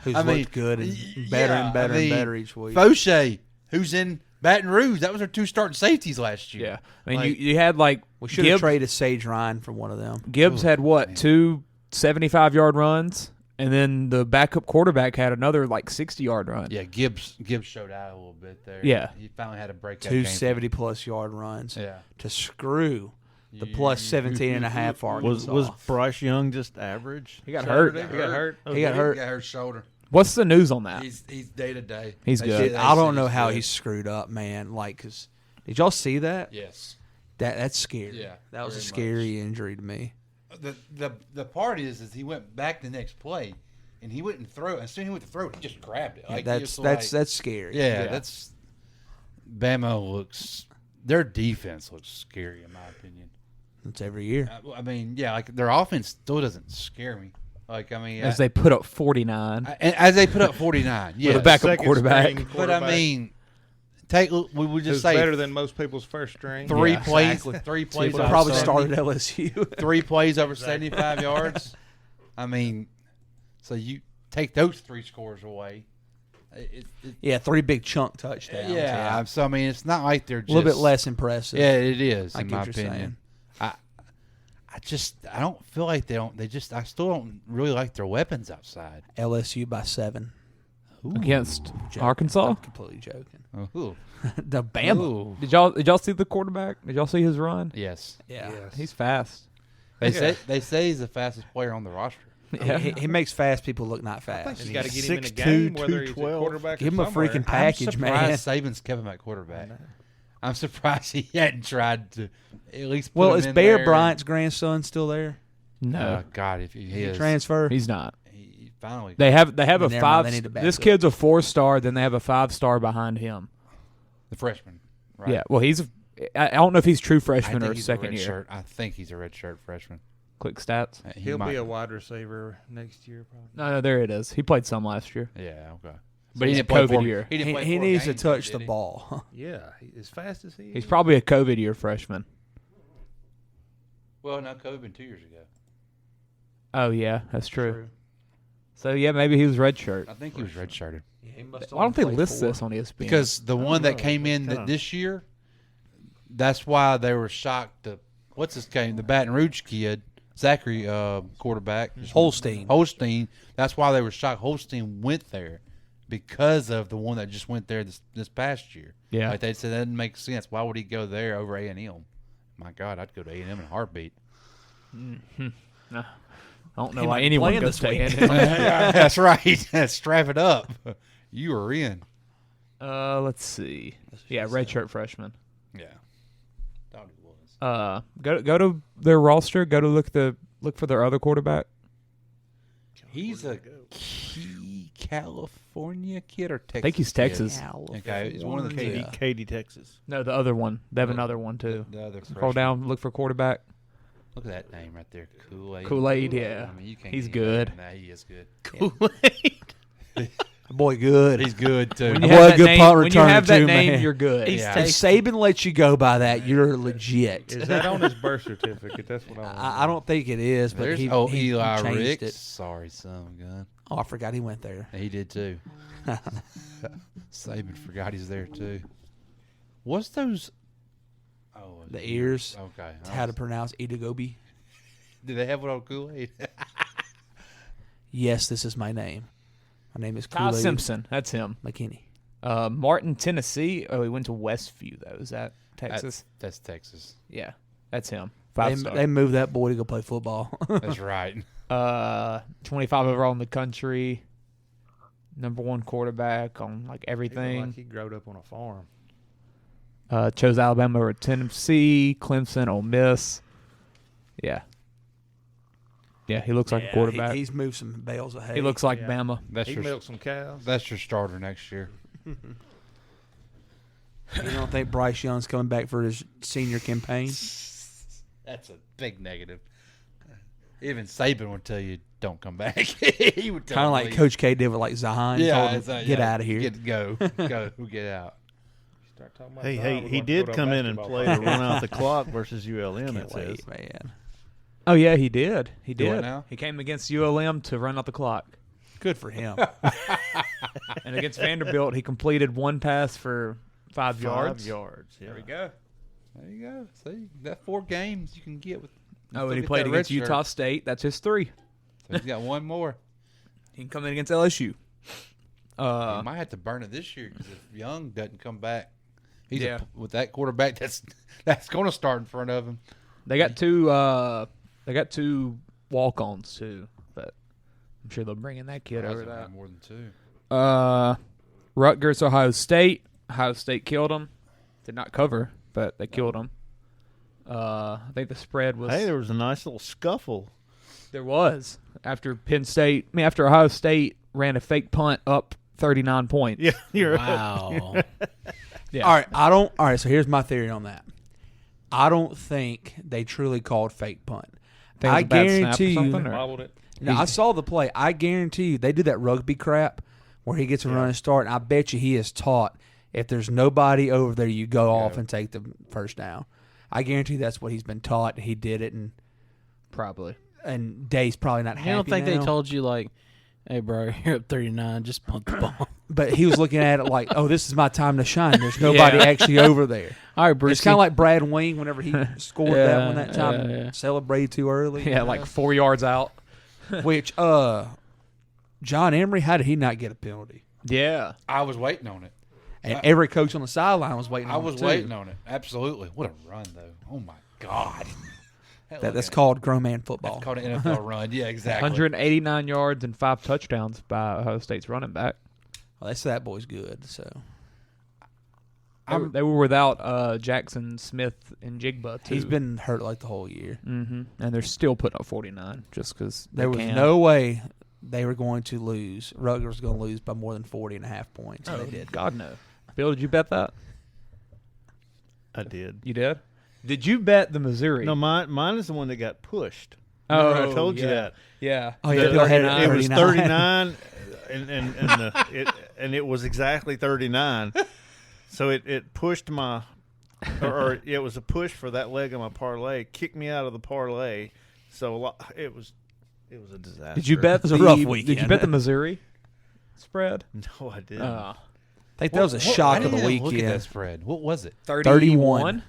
Who's looked good and better and better and better each week. Fauché, who's in Baton Rouge. That was their 2 starting safeties last year. Yeah. I mean, you had like we should have traded Sage Ryan for one of them. Gibbs had what, 2 75-yard runs, and then the backup quarterback had another like 60-yard run. Yeah, Gibbs showed out a little bit there. Yeah. He finally had to break that 2 game. 70-plus yard runs. Yeah. To screw the plus 17.5 for Arkansas. Was Bryce Young just average? He got Saturday? hurt. He got hurt. He got hurt. He got hurt shoulder. What's the news on that? He's day to day. He's good. I don't know how he's screwed up, man. Like, 'cause did y'all see that? Yes. That's scary. Yeah, that was a very scary injury to me. The part is he went back the next play, and he wouldn't throw. As soon as he went to throw it, he just grabbed it. Like, that's scary. Yeah, that's Bama looks. Their defense looks scary in my opinion. It's every year. I mean, yeah, like their offense still doesn't scare me. Like, I mean, As they put up 49. as they put up 49, yeah, With a backup Second quarterback. string But I mean, we would just Who's say better than most people's first string. three Yeah, plays. exactly. 3 plays. People over probably 70 started LSU. 3 plays over 75 yards. I mean, so you take those 3 scores away. Yeah, 3 big chunk touchdowns. Yeah, so I mean, it's not like they're just a little bit less impressive. Yeah, it is. I In get my what you're opinion, I don't feel like I still don't really like their weapons outside. LSU by 7. Against Joking. Arkansas? I'm completely joking. Ooh. The Bama. Ooh. Did y'all see the quarterback? Did y'all see his run? Yes. Yeah. He's fast. They say he's the fastest player on the roster. Yeah. He makes fast people look not fast. He's got to get him in a 6'2", game, whether he's a 212. quarterback Give or him a somewhere. freaking package, I'm man. surprised Saban's kept him at quarterback. I'm surprised he hadn't tried to at least put Well, him is in Bear there. Bryant's grandson still there? No. God, if he is. Transfer? He's not. He finally. They have a Never mind, 5. they need to back This up. kid's a 4-star, then they have a 5-star behind him. The freshman. Right? Yeah. Well, I don't know if he's true I freshman think or he's second a red year. shirt. I think he's a red shirt freshman. Quick stats. He'll might be a wide receiver next year, probably. No, there it is. He played some last year. Yeah, okay. But he didn't didn't play COVID 4 year. He, didn't play He 4 needs to games, touch did the he? ball. Yeah, as fast as he is. He's probably a COVID year freshman. Well, no, COVID been 2 years ago. Oh, yeah. That's true. So, yeah, maybe he was red shirt. I think he was red shirted. Why don't they list this on ESPN? Because the one that came in this year, that's why they were shocked. What's his name? The Baton Rouge kid. Zachary quarterback. Holstein. That's why they were shocked. Holstein went there because of the one that just went there this past year. Yeah. Like they said, that didn't make sense. Why would he go there over A&M? My God, I'd go to A&M in a heartbeat. Mm-hmm. I don't know why anyone goes to A&M. That's right. Strap it up. You are in. Let's see. Yeah, redshirt freshman. Yeah. Thought it was. Go to their roster. Go to look for their other quarterback. He's a California kid or Texas? I think he's Texas. Okay, he's one of the Katy, Texas. No, the other one. They have another one too. The other Scroll down. Look for quarterback. Look at that name right there, Kool-Aid. Kool-Aid, yeah. I mean, you can't He's get good. Nah, he is good. Kool-Aid. Boy, good. He's good too. Boy, a good punt when you have returner that too, name, man. you're good. If Yeah. Saban lets you go by that, you're legit. Is that on his birth certificate? That's what I don't think it is, but There's he Eli changed Ricks. it. Sorry, son of a gun. Oh, I forgot he went there. He did too. Saban forgot he's there too. What's those? Oh, The ears. Okay. It's how to pronounce Idagobi. Do they have one on Kool-Aid? Yes, this is my name. My name is Kyle Kool-Aid Simpson. That's him. McKinney. Martin, Tennessee. Oh, he went to Westview though. Is that Texas? That's Texas. Yeah, that's him. They moved that boy to go play football. That's right. 25 overall in the country. Number 1 quarterback on like everything. Like he growed up on a farm. Chose Alabama over Tennessee, Clemson, Ole Miss. Yeah. Yeah, he looks like a quarterback. He's moved some bales of hay. He looks like Bama. He milked some cows. That's your starter next year. You don't think Bryce Young's coming back for his senior campaign? That's a big negative. Even Saban would tell you don't come back. He would tell Kind of like leave. Coach K did with like Zahan. Yeah, Told him, get out of here. Go, get out. Start talking about Hey, Don, he we're did gonna come go in and basketball play to player. run out the clock versus ULM. Can't It says. wait, man. Oh yeah, he did. He Do what did. now? He came against ULM to run out the clock. Good for him. And against Vanderbilt, he completed 1 pass for 5 yards. 5 yards. Yeah. There we go. There you go. See, that 4 games you can get with. Oh, and he played against Utah State. That's his 3. So he's got one more. He can come in against LSU. He might have to burn it this year because if Young doesn't come back, Yeah. with that quarterback that's going to start in front of him. They got 2. They got 2 walk-ons too, but I'm sure they'll bring in that kid over that. More than 2. Rutgers, Ohio State. Ohio State killed them. Did not cover, but they killed them. I think the spread was. Hey, there was a nice little scuffle. There was after after Ohio State ran a fake punt up 39 points. Yeah, you're Wow. Yeah. All right, so here's my theory on that. I don't think they truly called fake punt. Think it was I a bad snap or guarantee you. something, or- Bobbled it. No, I saw the play. I guarantee you they do that rugby crap where he gets a running start, and I bet you he is taught if there's nobody over there, you go off and take the first down. I guarantee that's what he's been taught. He did it, and Probably. and Day's probably not happy. I don't think now. they told you like, hey bro, you're up 39, just punt the ball. But he was looking at it like, oh, this is my time to shine. There's nobody actually over there. All right, Bruce. It's kind of like Brad Wing whenever he scored that one that time. yeah. Celebrated too early. Yeah, like 4 yards out. Which, John Emery, how did he not get a penalty? Yeah. I was waiting on it. And every coach on the sideline was waiting on it. I was too. waiting on it. Absolutely. What a run, though. Oh, my God. That's called grown man football. That's called an NFL run. Yeah, exactly. 189 yards and 5 touchdowns by Ohio State's running back. Well, they say that boy's good. So They were without Jackson Smith and Jigba, too. he's been hurt like the whole year. Mm-hmm. And they're still putting up 49 just because There was no way they were going to lose. Rutgers was going to lose by more than 40.5 points. And they did. God, no. Bill, did you bet that? I did. You did? Did you bet the Missouri? No, mine is the one that got pushed. Oh, Remember I told you yeah. that. Yeah. Oh, yeah. Bill had It was 39. 39, and it was exactly 39. So it pushed my, or it was a push for that leg of my parlay, kicked me out of the parlay. So it was a disaster. Did you bet It was a rough weekend. Did you bet the Missouri spread? No, I didn't. I think that was a shock of the weekend. Look at that spread. What was it? 31.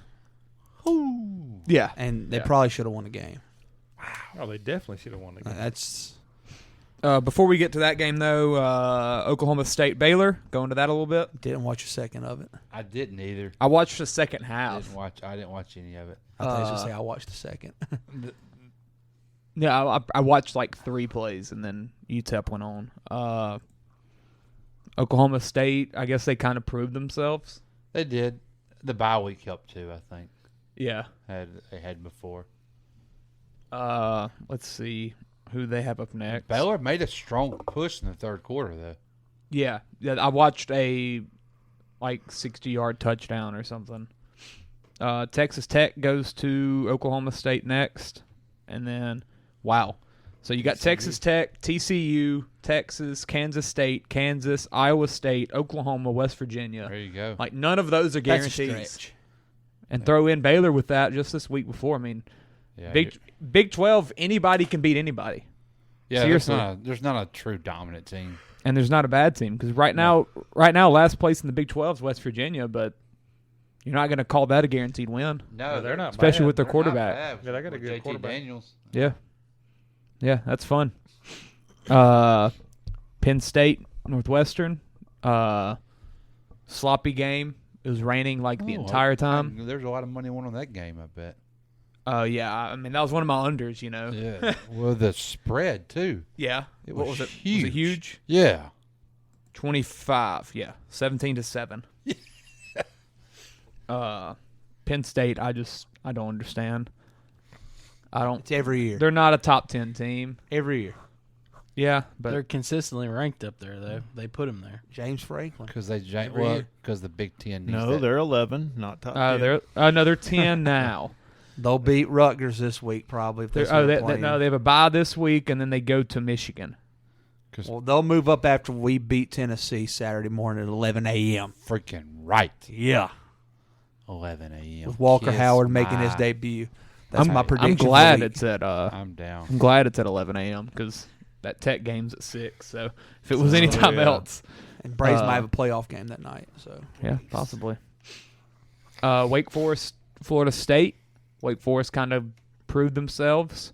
Yeah. And they probably should have won the game. Oh, they definitely should have won the game. That's. Before we get to that game, though, Oklahoma State Baylor. Go into that a little bit. Didn't watch a second of it. I didn't either. I watched the second half. I didn't watch any of it. I thought you were going to say I watched the second. Yeah, I watched like 3 plays, and then UTEP went on. Oklahoma State, I guess they kind of proved themselves. They did. The bye week helped too, I think. Yeah. They had before. Let's see who they have up next. Baylor made a strong push in the third quarter, though. Yeah, I watched a 60-yard touchdown or something. Texas Tech goes to Oklahoma State next, and then so you got Texas Tech, TCU, Texas, Kansas State, Kansas, Iowa State, Oklahoma, West Virginia. There you go. Like none of those are guarantees. That's a stretch. And throw in Baylor with that just this week before. I mean, Big 12, anybody can beat anybody. Yeah, seriously. There's not a true dominant team. And there's not a bad team because right now, last place in the Big 12 is West Virginia, but you're not going to call that a guaranteed win. No, they're not especially bad. with their They're quarterback. not bad. Yeah, they got a good JT quarterback. Daniels. Yeah, that's fun. Penn State, Northwestern, sloppy game. It was raining the entire time. There's a lot of money won on that game, I bet. Yeah, I mean that was one of my unders, you know. Yeah, well, the spread too. Yeah, What was it? huge. Was it huge? Yeah, 25. Yeah, 17-7. Penn State, I don't understand. It's every year. They're not a top 10 team. Every year. Yeah, but they're consistently ranked up there, though. They put them there. James Franklin. because the Big Ten. No, they're 11, not top 10. they're 10 now. They'll beat Rutgers this week probably. If they They have a bye this week, and then they go to Michigan. Well, they'll move up after we beat Tennessee Saturday morning at 11 a.m. freaking right. Yeah. 11 a.m. With Walker Kiss Howard making his my- debut. That's my prediction. I'm for glad the week. it's at. I'm down. I'm glad it's at 11 a.m. because that Tech game's at 6. So if it was any time else, And Braves might have a playoff game that night. So yeah, possibly. Wake Forest, Florida State. Wake Forest kind of proved themselves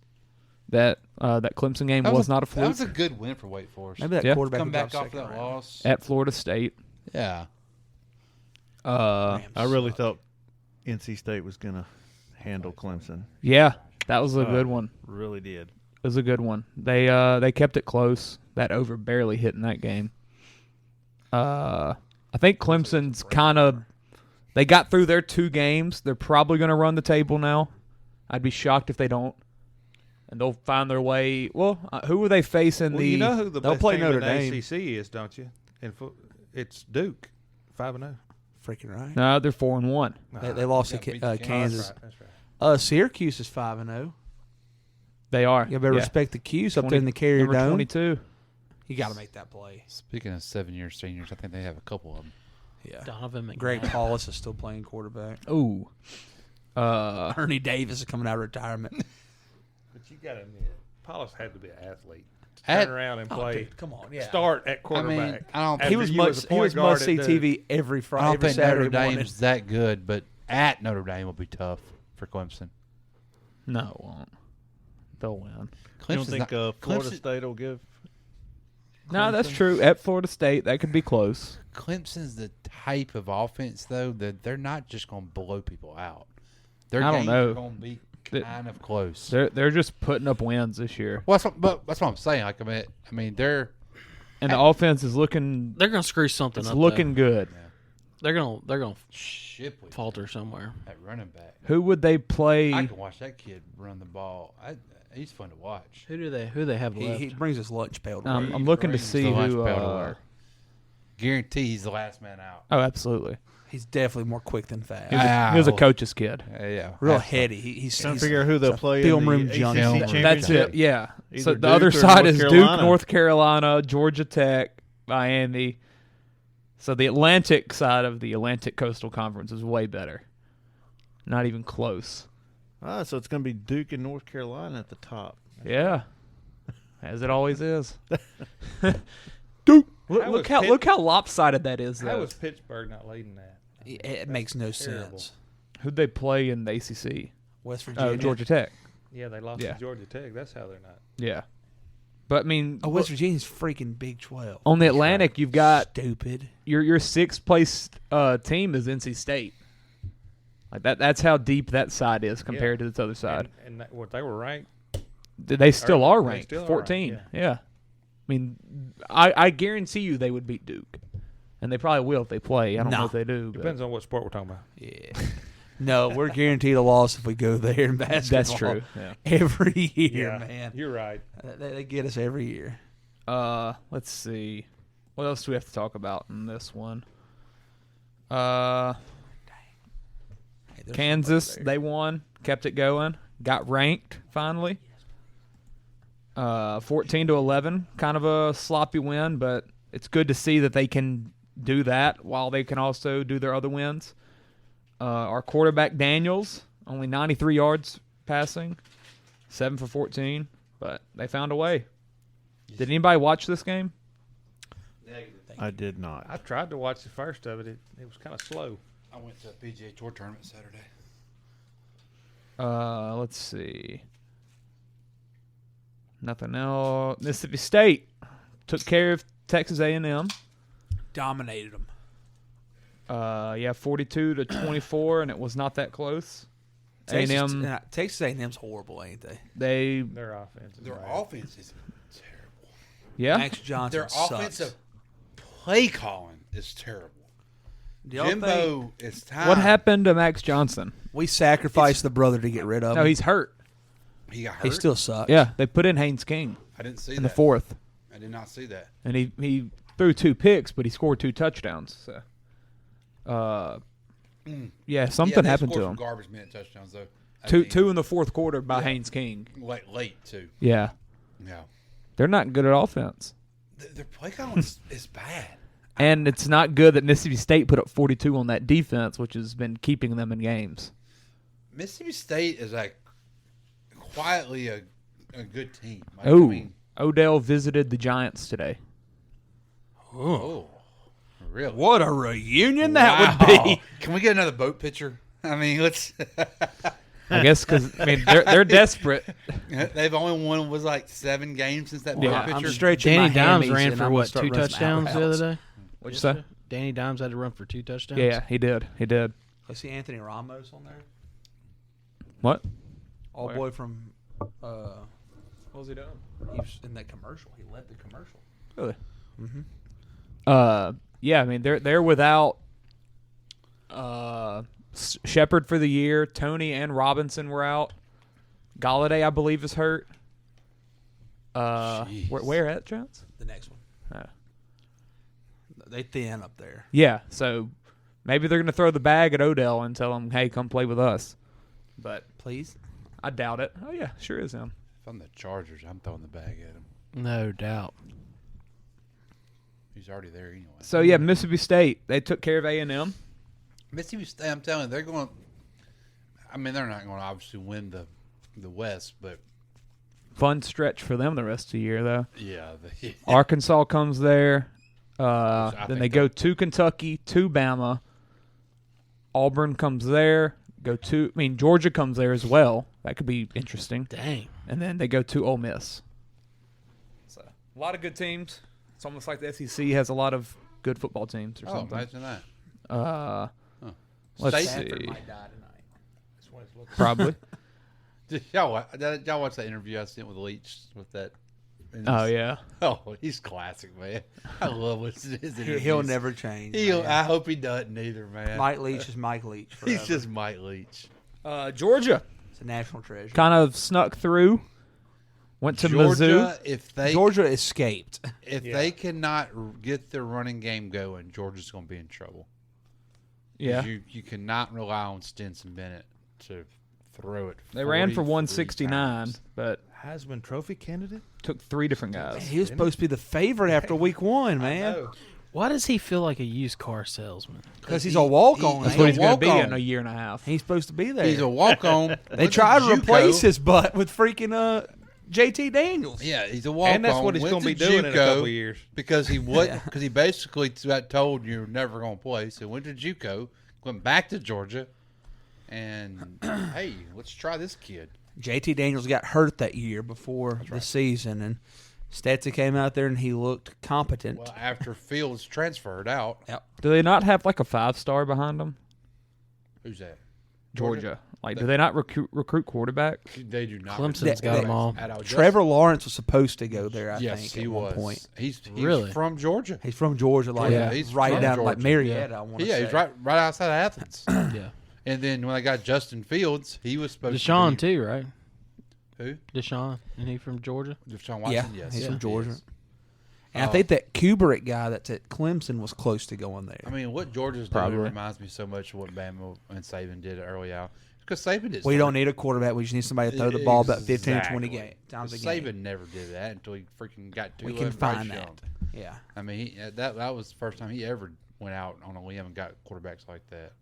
that that Clemson game was not a fluke. That was a good win for Wake Forest. maybe that quarterback Come will back drop off second that round. loss. At Florida State. Yeah. I really thought NC State was going to handle Clemson. Yeah, that was a good one. Really did. It was a good one. They kept it close. That over barely hit in that game. I think Clemson's kind of they got through their 2 games. They're probably going to run the table now. I'd be shocked if they don't. And they'll find their way. Well, who will they face in Well, the? you know who the they'll best play team Notre in Dame. the ACC is, don't you? It's Duke, 5-0. Freaking right. No, they're 4-1. They lost to Kansas. That's right. Syracuse is 5-0. They are. You better respect the Q's up there in the Carrier number Dome. 22. You got to make that play. Speaking of 7-year seniors, I think they have a couple of them. Yeah. Donovan McNabb. Greg Paulus is still playing quarterback. Ooh. Ernie Davis is coming out of retirement. But you got to admit, Paulus had to be an athlete. Turn around and play. Dude, come on, yeah. Start at quarterback. I don't. He was must see TV every Friday. I don't every think Saturday Notre Dame's morning. that good, but at Notre Dame will be tough for Clemson. No, it won't. They'll win. You don't think Florida State will give? No, that's true. At Florida State, that could be close. Clemson's the type of offense, though, that they're not just going to blow people out. Their I don't games know. are going to be kind of close. They're just putting up wins this year. Well, that's what I'm saying. Like, I mean, they're and the offense is looking. They're gonna screw something it's up. Looking good. They're gonna Shipley falter somewhere. at running back. Who would they play? I can watch that kid run the ball. He's fun to watch. Who do they have left? He brings his lunch pail to work. I'm looking to Brings see the lunch who. pail to work. Guarantee he's the last man out. Oh, absolutely. He's definitely more quick than fast. He was a coach's kid. Yeah, Real heady. He's Trying to figure out who they'll play film in the room ACC junkie. championship. That's it. Yeah. Either So the Duke other or side North is Carolina. Duke, North Carolina, Georgia Tech, Miami. So the Atlantic side of the Atlantic Coastal Conference is way better. Not even close. So it's going to be Duke and North Carolina at the top. Yeah. As it always is. Duke. Look how lopsided that is, How though. was Pittsburgh not leading that? It makes no terrible. sense. Who'd they play in the ACC? West Virginia. Georgia Tech. Yeah, they lost to Georgia Tech. That's how they're not. Yeah. But I mean, West Virginia's freaking Big 12. on the Atlantic, you've got Stupid. your sixth place team is NC State. Like that's how deep that side is compared to this other side. And they were ranked. They still are ranked. Still 14. Ranked, yeah. I mean, I guarantee you they would beat Duke, and they probably will if they play. I don't know if they do. Depends on what sport we're talking about. Yeah. No, we're guaranteed a loss if we go there in basketball. That's true. Yeah. Every year, man. You're right. They get us every year. Let's see. What else do we have to talk about in this one? Kansas, they won, kept it going, got ranked finally. 14-11, kind of a sloppy win, but it's good to see that they can do that while they can also do their other wins. Our quarterback Daniels, only 93 yards passing, 7 for 14, but they found a way. Did anybody watch this game? I did not. I tried to watch the first of it. It was kind of slow. I went to a PGA Tour tournament Saturday. Let's see. Nothing else. Mississippi State took care of Texas A&M. Dominated them. 42-24, and it was not that close. A&M. Texas A&M's horrible, ain't they? Their offense. Their offense is terrible. Yeah. Max Johnson Their sucks. offensive play calling is terrible. Jimbo is time. What happened to Max Johnson? We sacrificed the brother to get rid of him. No, he's hurt. He got hurt. He still sucks. Yeah, they put in Haynes King. I didn't see in that. the fourth. I did not see that. And he threw 2 picks, but he scored 2 touchdowns. So, yeah, something happened to him. Garbage minute touchdowns though. Two in the fourth quarter by Haynes King. Late too. Yeah. Yeah. They're not good at offense. Their play calling is bad. And it's not good that Mississippi State put up 42 on that defense, which has been keeping them in games. Mississippi State is like quietly a good team. Like, Odell visited the Giants today. Oh, really? What a reunion that would be. Can we get another boat picture? I mean, let's. I guess because they're desperate. They've only won like 7 games since that boat picture. I'm stretching Danny my Dimes hammies ran and for I'm what, gonna 2 start running touchdowns some the other day? What'd you say? Danny Dimes had to run for 2 touchdowns. Yeah, he did. He did. I see Anthony Ramos on there. What? All boy from. What was he doing? He was in that commercial. He led the commercial. Really? Yeah, I mean they're without Shepard for the year. Tony and Robinson were out. Galladay, I believe, is hurt. Where at, Jones? The next one. They thin up there. Yeah, so maybe they're going to throw the bag at Odell and tell him, hey, come play with us. But please, I doubt it. Oh, yeah, sure is him. If I'm the Chargers, I'm throwing the bag at him. No doubt. He's already there anyway. So, yeah, Mississippi State, they took care of A&M. Mississippi State, I'm telling you, they're going to – I mean, they're not going to obviously win the West, but – Fun stretch for them the rest of the year, though. Yeah. Arkansas comes there. Then they go to Kentucky, to Bama. Auburn comes there. Georgia comes there as well. That could be interesting. Dang. And then they go to Ole Miss. So a lot of good teams. It's almost like the SEC has a lot of good football teams or something. Imagine that. Let's Stanford see. might die tonight. Probably. Did y'all watch that interview I sent with Leach with that? Oh, yeah. Oh, he's classic, man. I love his interviews. He'll never change. I hope he doesn't either, man. Mike Leach is Mike Leach forever. He's just Mike Leach. Georgia. It's a national treasure. Kind of snuck through. Went to Georgia, Mizzou. Georgia escaped. If they cannot get their running game going, Georgia's going to be in trouble. Yeah. You cannot rely on Stinson Bennett to throw it. They ran for 169, times. but Heisman Trophy candidate? Took 3 different guys. He was supposed to be the favorite after week 1, man. Why does he feel like a used car salesman? Because he's a walk-on. That's what he's going to be in a year and a half. He's supposed to be there. He's a walk-on. They tried to replace his butt with freaking JT Daniels. Yeah, he's a walk-on. And that's what he's going to be doing in a couple of years. Because he because he basically got told you're never going to play. So went to JUCO, went back to Georgia, and hey, let's try this kid. JT Daniels got hurt that year before the season, and Stetson came out there and he looked competent. Well, after Fields transferred out. Yep. Do they not have like a 5-star behind them? Who's that? Georgia. Like, do they not recruit quarterback? They do not. Clemson's got them all. Trevor Lawrence was supposed to go there, I yes, think, he at was. one point. He's really from Georgia. He's from Georgia, like he's right from down Georgia. like Marietta, I want to say. Yeah, he's right outside Athens. Yeah. And then when I got Justin Fields, he was supposed Deshaun, to be. too, right? Who? Deshaun. Isn't he from Georgia? Deshaun Watson, Yeah, yes. he's Yeah. from Georgia. Yes. And I think that Kubrick guy that's at Clemson was close to going there. I mean, what Georgia's doing reminds me so much of what Bama and Saban did early out. Because Saban did. We don't need a quarterback. We just need somebody to throw the ball about 15 or 20 times a game. Saban never did that until he freaking got too. We can find that. Yeah. I mean, that was the first time he ever went out on a limb and got quarterbacks like that.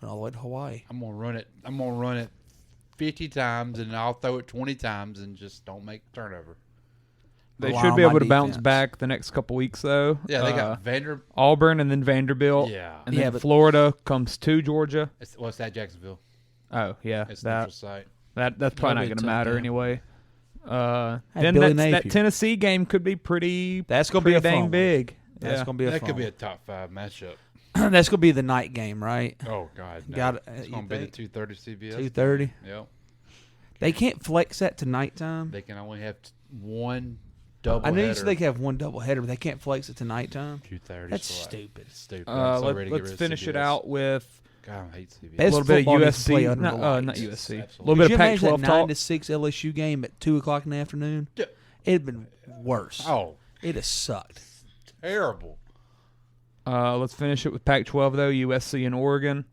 All the way to Hawaii. I'm gonna run it 50 times and I'll throw it 20 times and just don't make turnover. They should be able to bounce back the next couple weeks, though. Yeah, they got Auburn and then Vanderbilt. Yeah. And then Florida comes to Georgia. What's that, Jacksonville? Oh, yeah. It's neutral site. That's probably not going to matter anyway. Then Billy that Tennessee game could be pretty. That's going to be a dang fun big. That's going to be a That fun could be one. a top 5 matchup. That's going to be the night game, right? Oh God, no. It's going to be the 2:30 CBS. 2:30. Yep. They can't flex that to nighttime. They can only have one double. I know you header. said they can have one double header, but they can't flex it to nighttime. 2:30. That's stupid. Stupid. I'm so ready to get Let's red finish it CBS. out with God, I hate CBS. a little bit of football needs to play USC. under the Not lights. USC. A Absolutely. little bit Could of you imagine Pac-12 that talk. 9-6 LSU game at 2:00 in the afternoon? It'd been worse. Oh, It'd have sucked. terrible. Let's finish it with Pac-12 though. USC and Oregon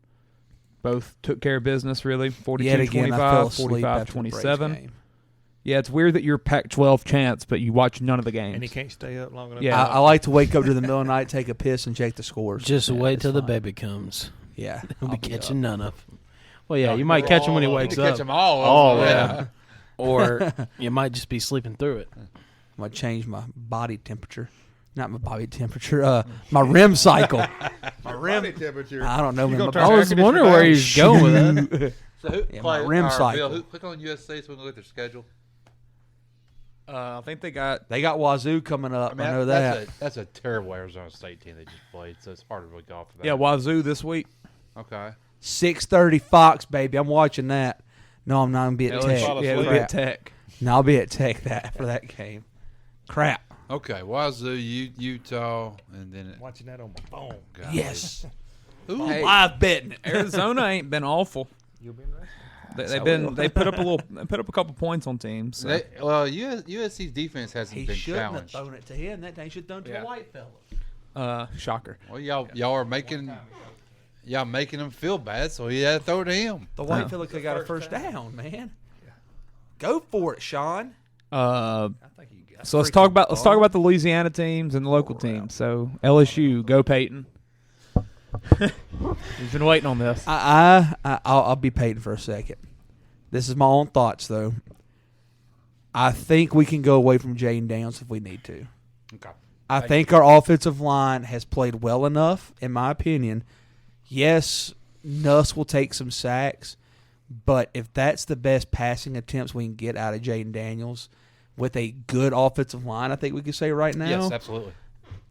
both took care of business. Really, Yet again, I fell 42-25, asleep after the Braves 45-27. game. Yeah, it's weird that you're Pac-12 champs, but you watch none of the games. And he can't stay up long enough. Yeah. I like to wake up to the middle of the night, take a piss, and check the scores. Just Yeah, wait it's till the fine. baby comes. Yeah, He'll be I'll catching up. none of them. Well, yeah, you might catch him when he wakes You up. catch them all. Yeah. Or you might just be sleeping through it. I'm gonna change my body temperature. Not my body temperature. My REM cycle. My rim temperature. I don't know. You Man, gonna my turn I was wondering where he's going with that. So who, Yeah, my Clay, rim or cycle. Bill, click on USC so we can look at their schedule. I think they got. They got Wazoo coming up. I know that. That's a terrible Arizona State team they just played, so it's hard to really go off of that. Yeah, Wazoo this week. Okay. 6:30 Fox, baby. I'm watching that. No, I'm not gonna be at LSU. Tech. Yeah, it'll be at Tech. No, I'll be at Tech for that game. Crap. Okay, Wazoo, Utah, and then Watching that on my phone. God. Yes. Ooh. Hey, Live betting. Arizona ain't been awful. You'll be interested. They put up a couple points on teams. So. USC's defense hasn't He been shouldn't have challenged. thrown it to him. That thing should have thrown to Yeah. a white fella. Shocker. Well, y'all are making him feel bad, so he had to throw it to him. The white fella could have got a first down, man. Go for it, Sean. So let's talk about the Louisiana teams and the local teams. So LSU, go Peyton. He's been waiting on this. I'll be Peyton for a second. This is my own thoughts, though. I think we can go away from Jaden Downs if we need to. Okay. I think our offensive line has played well enough, in my opinion. Yes, Nuss will take some sacks, but if that's the best passing attempts we can get out of Jaden Daniels with a good offensive line, I think we can say right now. Yes, absolutely.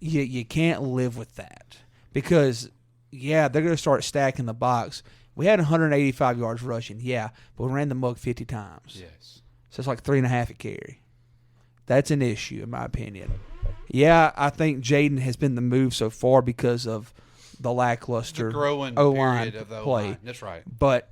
You can't live with that because, yeah, they're going to start stacking the box. We had 185 yards rushing, yeah, but we ran the mug 50 times. Yes. So it's like 3.5 a carry. That's an issue, in my opinion. Yeah, I think Jaden has been the move so far because of the lackluster The growing O-line period of the play. O-line. That's right. But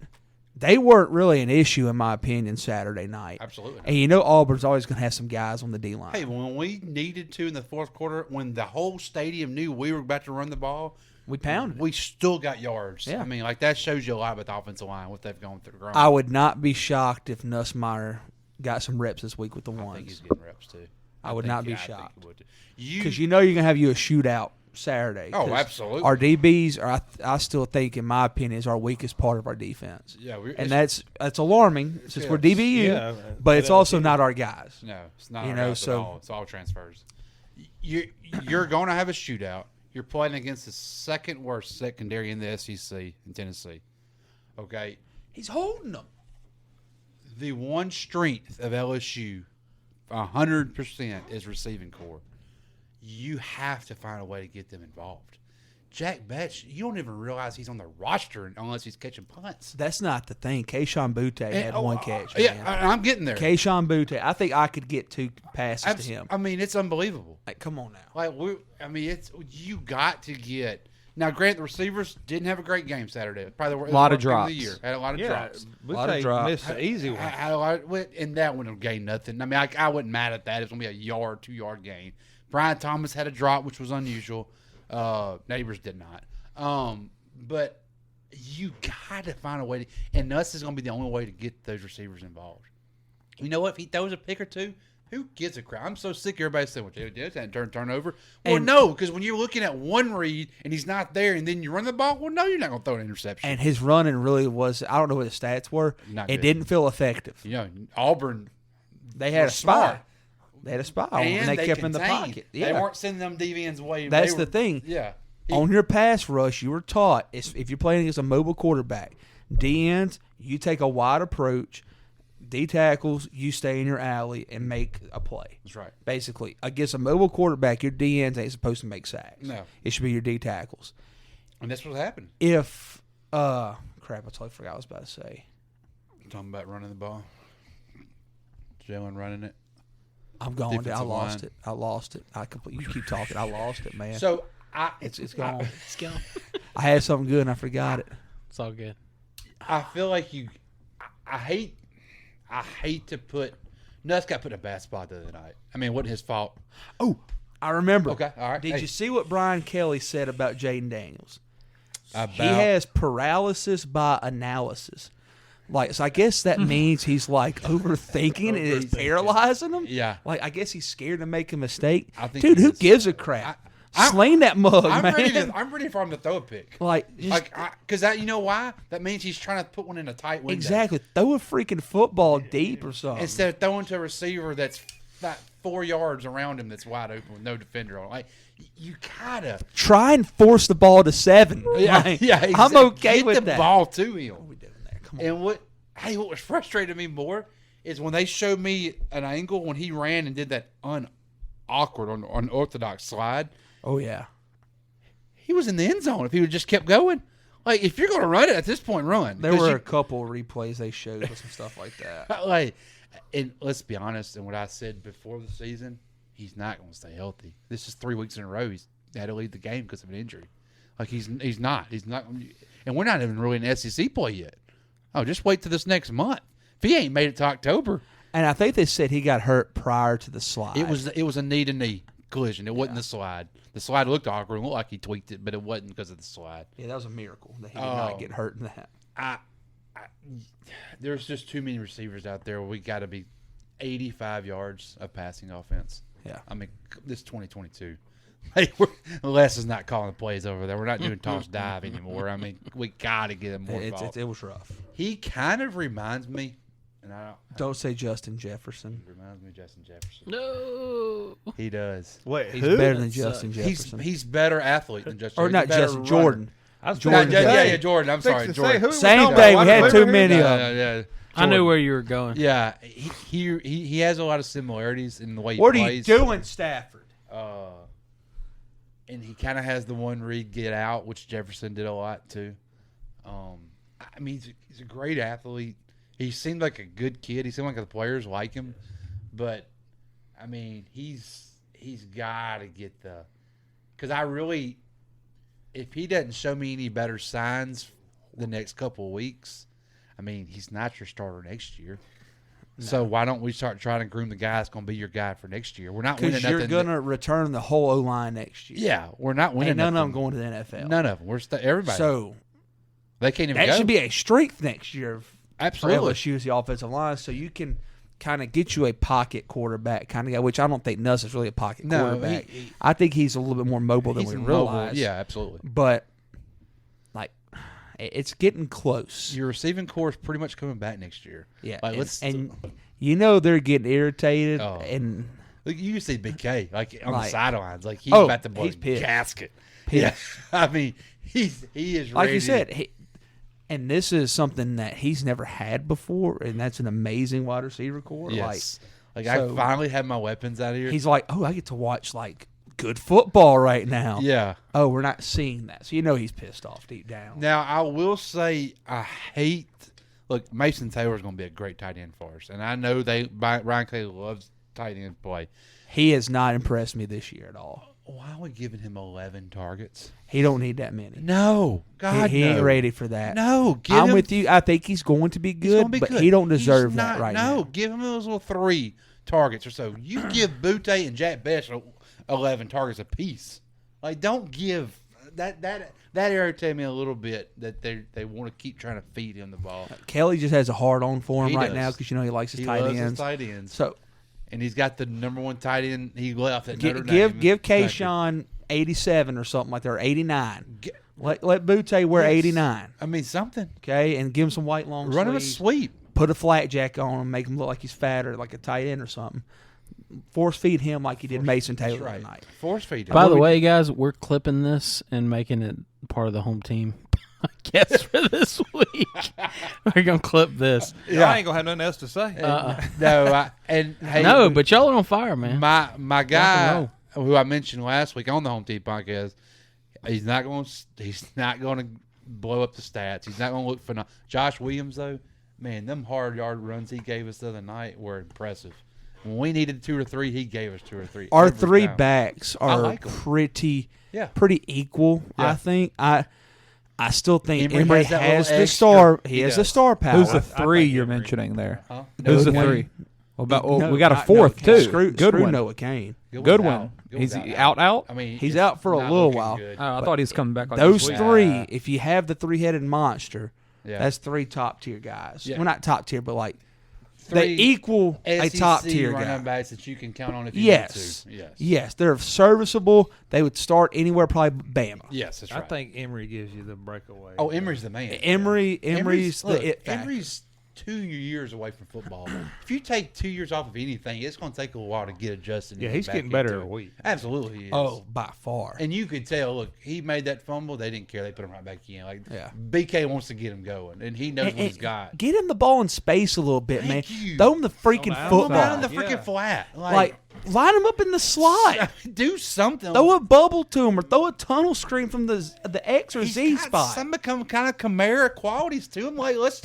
they weren't really an issue, in my opinion, Saturday night. Absolutely. And you know Auburn's always going to have some guys on the D-line. Hey, when we needed to in the fourth quarter, when the whole stadium knew we were about to run the ball, we pounded. We still got yards. Yeah. I mean, like that shows you a lot about the offensive line, what they've gone through. I would not be shocked if Nussmeier got some reps this week with the ones. I think he's getting reps too. I would not be shocked. Because Because you know you're going to have you a shootout Saturday. Oh, 'Cause absolutely. Our DBs are, I still think, in my opinion, is our weakest part of our defense. Yeah, and that's alarming since we're DBU, Yeah, but it's also not our guys. No, it's not You our know, guys so at all. It's all transfers. You're going to have a shootout. You're playing against the second worst secondary in the SEC in Tennessee. Okay, he's holding them. the one strength of LSU, 100%, is receiving core. You have to find a way to get them involved. Jack Betch, you don't even realize he's on the roster unless he's catching punts. That's not the thing. Kayshawn Butte had one catch. Yeah, man. I'm getting there. Kayshawn Butte, I think I could get 2 passes to him. I mean, it's unbelievable. Like, come on now. Like, you got to get. Now, Grant, the receivers didn't have a great game Saturday. Probably a lot of drops. drops. Of the year. Had a lot of drops. A lot of drops. Missed the easy one. And that one would gain nothing. I mean, I wasn't mad at that. It was going to be a 2-yard gain. Brian Thomas had a drop, which was unusual. Neighbors did not. But you got to find a way to, and Nuss is going to be the only way to get those receivers involved. You know what? If he throws a pick or two, who gives a crap? I'm so sick of everybody saying, well, Jay did that turnover. Well, no, because when you're looking at one read and he's not there and then you run the ball, well, no, you're not going to throw an interception. And his running really was, I don't know what the stats were. It didn't feel effective. You know, Auburn, they had a spy. They had a spy and they kept him in the pocket. Yeah. They weren't sending them DVNs away. That's the thing. Yeah. On your pass rush, you were taught if you're playing against a mobile quarterback, D ends, you take a wide approach. D tackles, you stay in your alley and make a play. That's right. Basically, against a mobile quarterback, your D ends ain't supposed to make sacks. No. It should be your D tackles. And that's what happened. If, I totally forgot what I was about to say. Talking about running the ball. Jalen running it. I'm going. I lost it. You keep talking. I lost it, man. So, it's gone. It's gone. I had something good and I forgot it. It's all good. I feel like I hate to put Nuss got put in a bad spot the other night. I mean, it wasn't his fault. Oh, I remember. Okay, all right. Did you see what Brian Kelly said about Jaden Daniels? He About has paralysis by analysis. Like, so I guess that means he's like overthinking and it's paralyzing him. Yeah. Like, I guess he's scared to make a mistake. I think Dude, he who is. gives a crap? Sling that mug, I'm man. ready for him to throw a pick. Because that, you know why? That means he's trying to put one in a tight window. Exactly. Throw a freaking football deep or something. Instead of throwing to a receiver that's about 4 yards around him that's wide open with no defender on it. Like, you gotta try and force the ball to 7. Yeah, Like, yeah. Exactly. I'm okay with Get the that. ball to him. What are we doing there? Come on. And what was frustrating me more is when they showed me an angle when he ran and did that awkward, unorthodox slide. Oh yeah. He was in the end zone if he would just kept going. Like, if you're going to run it at this point, run. There were a couple replays they showed with some stuff like that. Like, and let's be honest, and what I said before the season, he's not going to stay healthy. This is 3 weeks in a row he's had to leave the game because of an injury. Like, he's not. And we're not even really in SEC play yet. Oh, just wait till this next month. If he ain't made it to October. And I think they said he got hurt prior to the slide. It was a knee-to-knee collision. It wasn't the slide. The slide looked awkward. It looked like he tweaked it, but it wasn't because of the slide. Yeah, that was a miracle that he did not get hurt in that. There's just too many receivers out there. We got to be 85 yards of passing offense. Yeah. I mean, this 2022. Hey, Les is not calling the plays over there. We're not doing toss dive anymore. I mean, we got to get him more involved. It was rough. He kind of reminds me, and don't say Justin Jefferson. He reminds me of Justin Jefferson. No, he does. Wait, he's better than Justin Jefferson. He's better athlete than Justin. Or not Justin, Jordan. Jordan. Yeah, Jordan. I'm sorry, Jordan. Same thing. We had too many of them. Yeah. I knew where you were going. Yeah, he has a lot of similarities in the way he plays. What are you doing, Stafford? And he kind of has the one read get out, which Jefferson did a lot too. I mean, he's a great athlete. He seemed like a good kid. He seemed like the players like him, but I mean, he's got to get because if he doesn't show me any better signs the next couple of weeks, I mean, he's not your starter next year. No. So why don't we start trying to groom the guy that's going to be your guy for next year? We're not winning nothing. Because you're going to return the whole O-line next year. Yeah, we're not winning. None of them going to the NFL. None of them. We're everybody. So they can't even that go. should be a strength next year. Absolutely. For LSU is the offensive line, so you can kind of get you a pocket quarterback kind of guy, which I don't think Nuss is really a pocket quarterback. I think he's a little bit more mobile than we realize. Yeah, absolutely. But it's getting close. Your receiving core is pretty much coming back next year. Yeah, like, and you know they're getting irritated. And look, you can see Big K like on the sidelines, like he's about to blow he's pissed. gasket. Pissed. Yeah, I mean he is ready. Like you said, And this is something that he's never had before, and that's an amazing wide receiver core. Yes. Like so I finally have my weapons out of here. He's like, oh, I get to watch like good football right now. Yeah. Oh, we're not seeing that, so he's pissed off deep down. Now I will say I hate. Look, Mason Taylor's going to be a great tight end for us, and I know Ryan Kelly loves tight end play. He has not impressed me this year at all. Why are we giving him 11 targets? He don't need that many. No, God, he ain't ready for that. No, I'm with you. I think he's going to be good, but he don't deserve that right now. No, give him those little 3 targets or so. You give Butte and Jack Best 11 targets apiece. Like, don't give that. That irritated me a little bit that they want to keep trying to feed him the ball. Kelly just has a hard on for him right now because he likes his tight loves ends. His tight ends. So, and he's got the number 1 tight end he left at Notre Dame. Give Kayshawn 87 or something like that, or 89. Let Butte wear 89. I mean something. Okay, and give him some white long Run him a sleeves. sweep. Put a flat jack on him, make him look like he's fat or like a tight end or something. Force feed him like he did Mason Taylor tonight. Force feed him. By the way, guys, we're clipping this and making it part of the home team podcast for this week. We're gonna clip this. I ain't gonna have nothing else to say. No, but y'all are on fire, man. My guy who I mentioned last week on the home team podcast, he's not going to blow up the stats. He's not going to look for Josh Williams though. Man, them hard yard runs he gave us the other night were impressive. When we needed 2 or 3, he gave us 2 or 3. Our 3 backs are pretty equal. Yeah. I think. I still think Emory Emory has has the extra. star. He He has does. the star power. Who's the 3 you're mentioning there? Huh? Who's the Noah 3? Kane. We got a 4th too. Screw Goodwin. Noah Kane. Goodwin. He's out. I mean, He's it's out for a not little looking while. good. I thought he's coming back. Like Those this week. 3, if you have the 3-headed monster, Yeah. that's 3 top tier guys. Yeah. Well, not top tier, but like 3 they equal a top SEC tier guy. running backs that you can count on if you Yes. need to. Yes. Yes, they're serviceable. They would start anywhere, probably Bama. Yes, that's right. I think Emory gives you the breakaway. Oh, Emory's the man. Emory's the it factor. Emory's 2 years away from football. If you take 2 years off of anything, it's going to take a while to get adjusted. Yeah, and he's back getting better into every it. week. Absolutely, he is. Oh, by far. And you could tell. Look, he made that fumble. They didn't care. They put him right back in. Like, Yeah. BK wants to get him going, and he knows what he's got. Get him the ball in space a little bit, man. Thank you. Throw him the freaking Throw him football. out in the freaking flat. Like, line him up in the slot. Do something. Throw a bubble to him or throw a tunnel screen from the X or Z spot. Some become kind of Camara qualities to him. Like, let's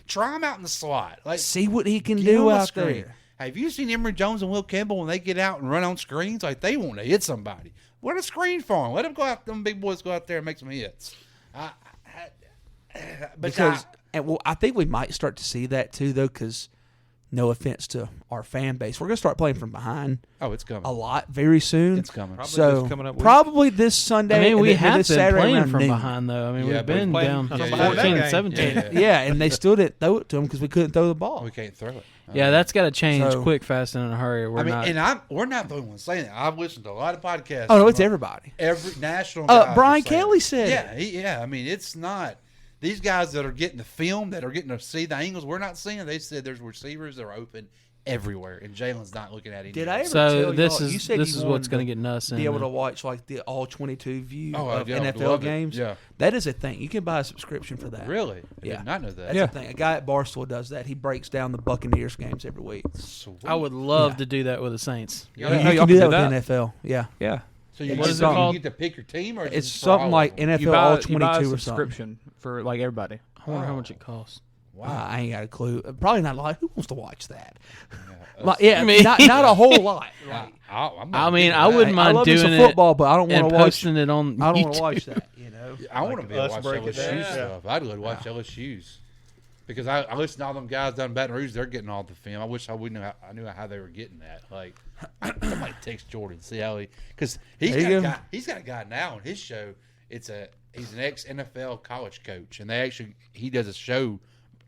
try him out in the slot. Like, see what he can give do him a out screen. there. Have you seen Emory Jones and Will Campbell when they get out and run on screens? Like, they want to hit somebody. What a screen for them. Let them go out. Them big boys go out there and make some hits. I think we might start to see that too, though, because no offense to our fan base, we're going to start playing from behind. Oh, it's coming a lot very soon. It's coming. Probably this Sunday. I mean, we have this been Saturday playing around from noon. behind, though. I mean, we've been down 14 and 17. Yeah, and they still didn't throw it to them because we couldn't throw the ball. We can't throw it. Yeah, that's got to change So- quick, fast, and in a hurry. We're We're not the only ones saying that. I've listened to a lot of podcasts. Oh, no, it's everybody. Every national guys Brian are saying Kelly it. said Yeah, I mean, it's not these guys that are getting the film, that are getting to see the angles we're not seeing. They said there's receivers that are open everywhere, and Jalen's not looking at it. Did I ever So tell this y'all, is- you said this you is what's wanted gonna get nuts Be in able there. to watch like the all 22 view Oh, of yeah, I would NFL love it. games. Yeah. That is a thing. You can buy a subscription for that. Really? I Yeah, did not know that. That's a thing. A guy at Barstool does that. He breaks down the Buccaneers games every week. I would love to do that with the Saints. You can do that with the NFL. Yeah. Yeah. So you What get is it something- called? You get to pick your team, or It's just for something all like of them? NFL You buy, all you buy 22 a or something. subscription for like everybody. I wonder how much it costs. Wow. I ain't got a clue. Probably not a lot. Who wants to watch that? Yeah, I mean- not a whole lot. Like, I mean, I wouldn't I mind love me doing some it football, but I don't want and to watch. posting it on I don't want YouTube. to watch that. You know, I want to be able to us watch break it LSU down. stuff. I'd go to watch LSU's because I listen to all them guys down in Baton Rouge. They're getting all the film. I wish I knew how they were getting that. Like, I might text Jordan, see how because he's There you got go. he's got a guy now on his show. He's an ex NFL college coach, and he does a show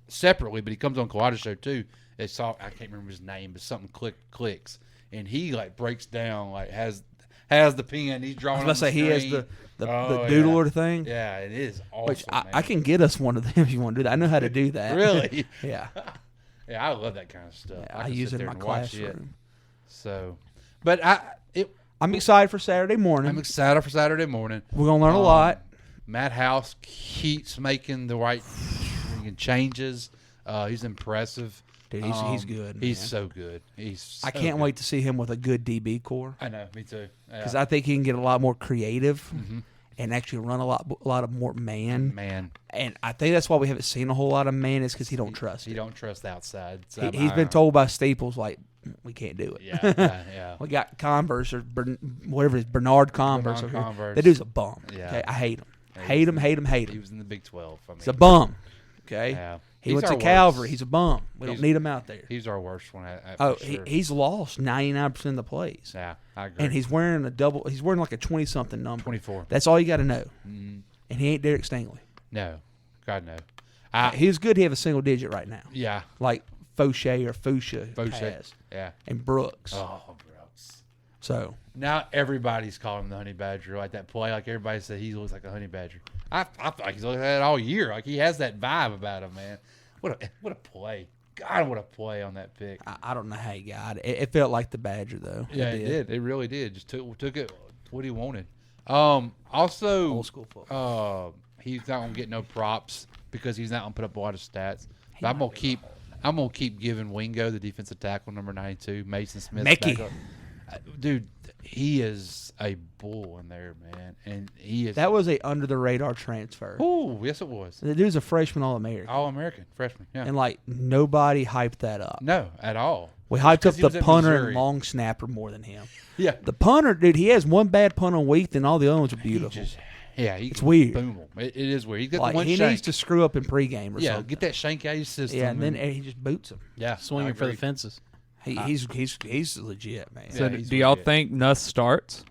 separately, but he comes on Collider Show too. I can't remember his name, but something clicks, and he like breaks down, like has the pen. He's drawing. I was about to say he has the doodler thing. Yeah, it is awesome. Which I can get us one of them if you want to do that. I know how to do that. Really? Yeah. Yeah, I love that kind of stuff. I can use sit it in there my and watch it. classroom. So, but I'm excited for Saturday morning. I'm excited for Saturday morning. We're gonna learn a lot. Matt House keeps making the right changes. He's impressive. Dude, he's good. He's man. so good. I can't wait to see him with a good DB core. I know, me too. Because I think he can get a lot more creative and actually run a lot of more man. And I think that's why we haven't seen a whole lot of man is because he don't trust. He don't trust the outside. So he's been told by Staples like we can't do it. Yeah. We got Converse or whatever it is, Bernard Converse. That dude's a bum. Yeah. Okay, I hate him. Hate him. He was in the Big 12. He's a bum. Okay. Yeah. He went to Calvary. He's a bum. We don't need him out there. He's our worst one. Sure. He's lost 99% of the plays. Yeah, I agree. And he's wearing He's wearing like a 20-something number. 24. That's all you got to know. And he ain't Derek Stingley. No, God no. He was good. He have a single digit right now. Yeah, like Fauché or Fuchsia has. Yeah, and Brooks. Oh, Brooks. So now everybody's calling him the Honey Badger. Like that play, like everybody said, he looks like a Honey Badger. I feel like he's looked at that all year. Like he has that vibe about him, man. What a play! God, what a play on that pick. I don't know how he got it. It felt like the Badger though. Yeah, it did. It really did. Just took it what he wanted. Also, old school football. He's not gonna get no props because he's not gonna put up a lot of stats. But I'm gonna keep giving Wingo, the defensive tackle, number 92, Mason Smith. Dude, he is a bull in there, man, and he is. That was a under the radar transfer. Oh, yes, it was. The dude's a freshman All-American. All-American freshman, yeah. And like nobody hyped that up. No, at all. We hyped up the punter and long snapper more than him. Yeah, the punter, dude, he has one bad punt a week, and all the other ones are beautiful. It's weird. Boom. It is weird. He's got like, the one he shank. needs to screw up in pregame or something. Get that shank out of your system. Yeah, and then he just boots him. Yeah, swinging for the fences. He's legit, man. So do y'all think Nuss starts?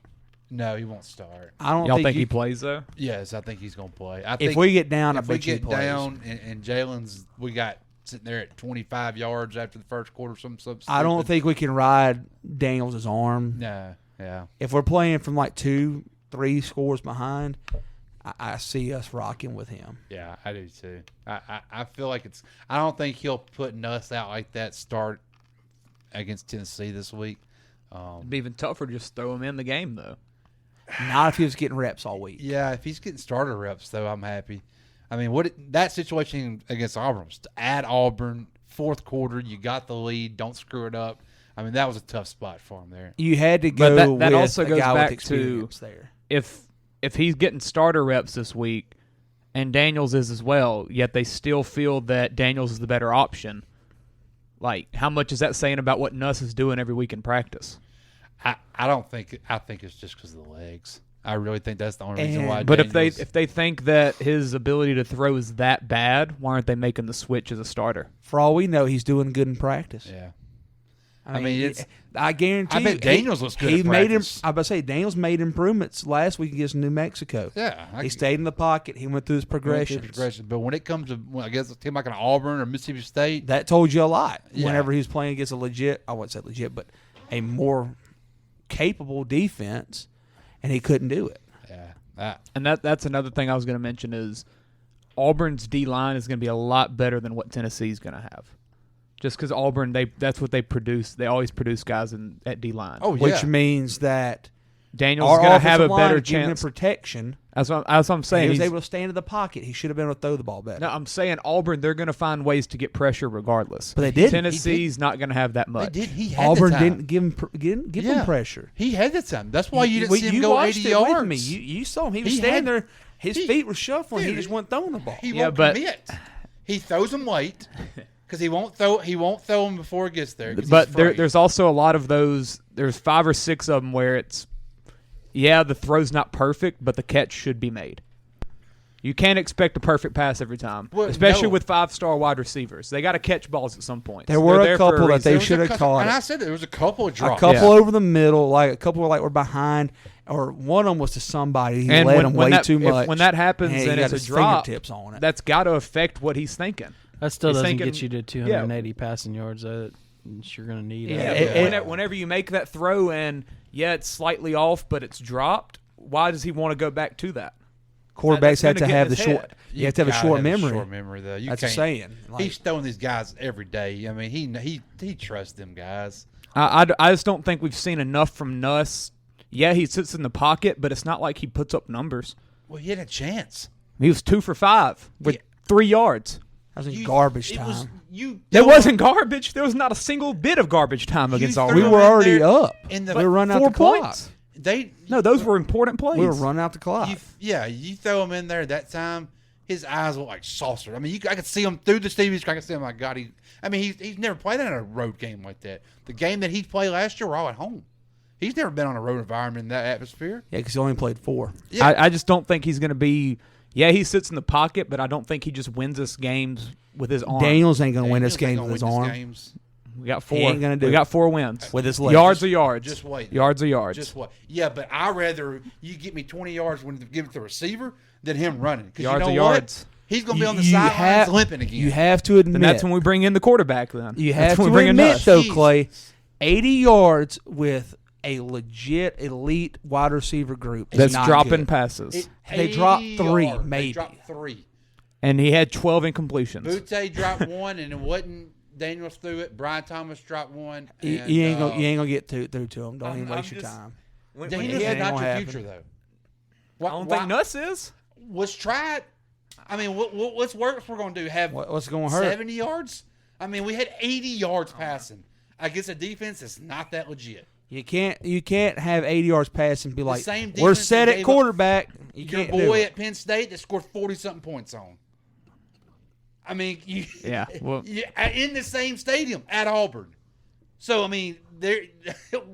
No, he won't start. I don't. Y'all think he plays though? Yes, I think he's gonna play. If we get down, I bet we he get plays. down, and Jalen's, we got sitting there at 25 yards after the first quarter. Something. I don't think we can ride Daniels' arm. No, yeah. If we're playing from like 2-3 scores behind, I see us rocking with him. Yeah, I do too. I feel like it's. I don't think he'll put Nuss out like that. Start against Tennessee this week. It'd be even tougher to just throw him in the game though. Not if he was getting reps all week. Yeah, if he's getting starter reps though, I'm happy. I mean, that situation against Auburn was at Auburn, fourth quarter, you got the lead, don't screw it up. I mean, that was a tough spot for him there. You had to go. But that with also a goes guy back with to there. if he's getting starter reps this week, and Daniels is as well, yet they still feel that Daniels is the better option. Like, how much is that saying about what Nuss is doing every week in practice? I don't think. I think it's just because of the legs. I really think that's the only reason why. But Daniels, if they think that his ability to throw is that bad, why aren't they making the switch as a starter? For all we know, he's doing good in practice. Yeah. I mean, I guarantee. I bet Daniels was good. He at made practice. him. I was about to say Daniels made improvements last week against New Mexico. Yeah, he stayed in the pocket. He went through his progressions. But when it comes to, I guess, a team like an Auburn or Mississippi State, that told you a lot. Yeah. Whenever he was playing against a legit, I wouldn't say legit, but a more capable defense, and he couldn't do it. Yeah, and that's another thing I was going to mention is Auburn's D line is going to be a lot better than what Tennessee's going to have. Just because Auburn, that's what they produce. They always produce guys at D line. Oh, yeah. Which means that Daniels is going to have a better chance. chance. Protection. That's what I'm saying. He was able to stand in the pocket. He should have been able to throw the ball better. No, I'm saying Auburn, they're going to find ways to get pressure regardless. But they didn't. Tennessee's not going to have that much. They did. He had Auburn the time. didn't give him pressure. He had the time. That's why you didn't see him go 80 it yards. With me. You saw him. He was standing there. His feet were shuffling. He just wasn't throwing the ball. He won't commit. He throws them late because he won't throw them before it gets there. But there's also a lot of those. There's 5 or 6 of them where it's, the throw's not perfect, but the catch should be made. You can't expect a perfect pass every time, especially with 5-star wide receivers. They got to catch balls at some point. There were a couple that they should have caught. And I said there was a couple of drops. A couple over the middle, like a couple were behind, or one of them was to somebody. He led him way too much. When that happens and it's a drop, fingertips on it. That's got to affect what he's thinking. That still doesn't get you to 280 passing yards. You're going to need it. Whenever you make that throw and, it's slightly off, but it's dropped, why does he want to go back to that? Quarterbacks have to have the short. You have to have a short memory. Short memory, though. That's a saying. He's throwing these guys every day. I mean, he trusts them guys. I just don't think we've seen enough from Nuss. Yeah, he sits in the pocket, but it's not like he puts up numbers. Well, he had a chance. He was 2 for 5 with 3 yards. That was in garbage time. That wasn't garbage. There was not a single bit of garbage time against Auburn. We were already up. In We were running out 4 the clock. points. Those were important plays. We were running out the clock. You throw him in there at that time, his eyes look like saucer. I mean, I could see him through the TV screen. I could see him, my God. He's never played in a road game like that. The game that he played last year were all at home. He's never been on a road environment in that atmosphere. Yeah, because he only played 4. Yeah. I just don't think he's going to be. Yeah, he sits in the pocket, but I don't think he just wins us games with his arm. Daniels ain't going to win us games with his arm. We got 4. He ain't gonna do we it. got 4 wins with his legs. Yards are yards. Just wait. Yards are yards. Just what? Yeah, but I'd rather you get me 20 yards when you give it to the receiver than him running. Because Yards you are know what? yards. He's going to be on the sidelines limping again. You have to admit. And that's when we bring in the quarterback. Then You that's have when to we bring in admit, us. though, Clay, 80 yards with a legit elite wide receiver group is That's not dropping good. passes. They dropped 3, yards. maybe. They dropped 3. And he had 12 incompletions. Butte dropped 1, and it wasn't Daniels threw it. Brian Thomas dropped 1. You And, ain't gonna get through to him. Don't even waste your time. Daniels is not your future, though. I don't think Nuss is. Let's try it. I mean, what's worse we're going to do? Have what's going to hurt? 70 yards? I mean, we had 80 yards passing against a defense that's not that legit. You can't have 80 yards passing and be like, same we're defense set that at gave quarterback. You Your can't do boy it. at Penn State that scored 40-something points on. I mean, well, in the same stadium at Auburn. So I mean,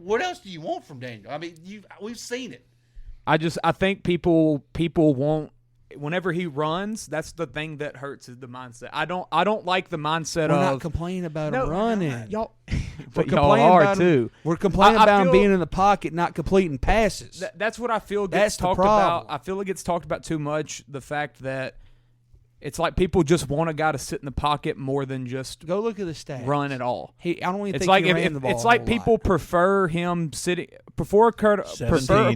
what else do you want from Daniel? I mean, we've seen it. I think people won't. Whenever he runs, that's the thing that hurts is the mindset. I don't like the mindset We're of not complaining about him running. Y'all, We're but y'all complaining are about him. too. We're complaining about him feel- being in the pocket, not completing passes. That's what I feel That's gets the talked problem. about. I feel it gets talked about too much. The fact that it's like people just want a guy to sit in the pocket more than just go look at the stats. Run at all. I don't even it's think like he ran the ball it's a like whole people lot. prefer him sitting prefer a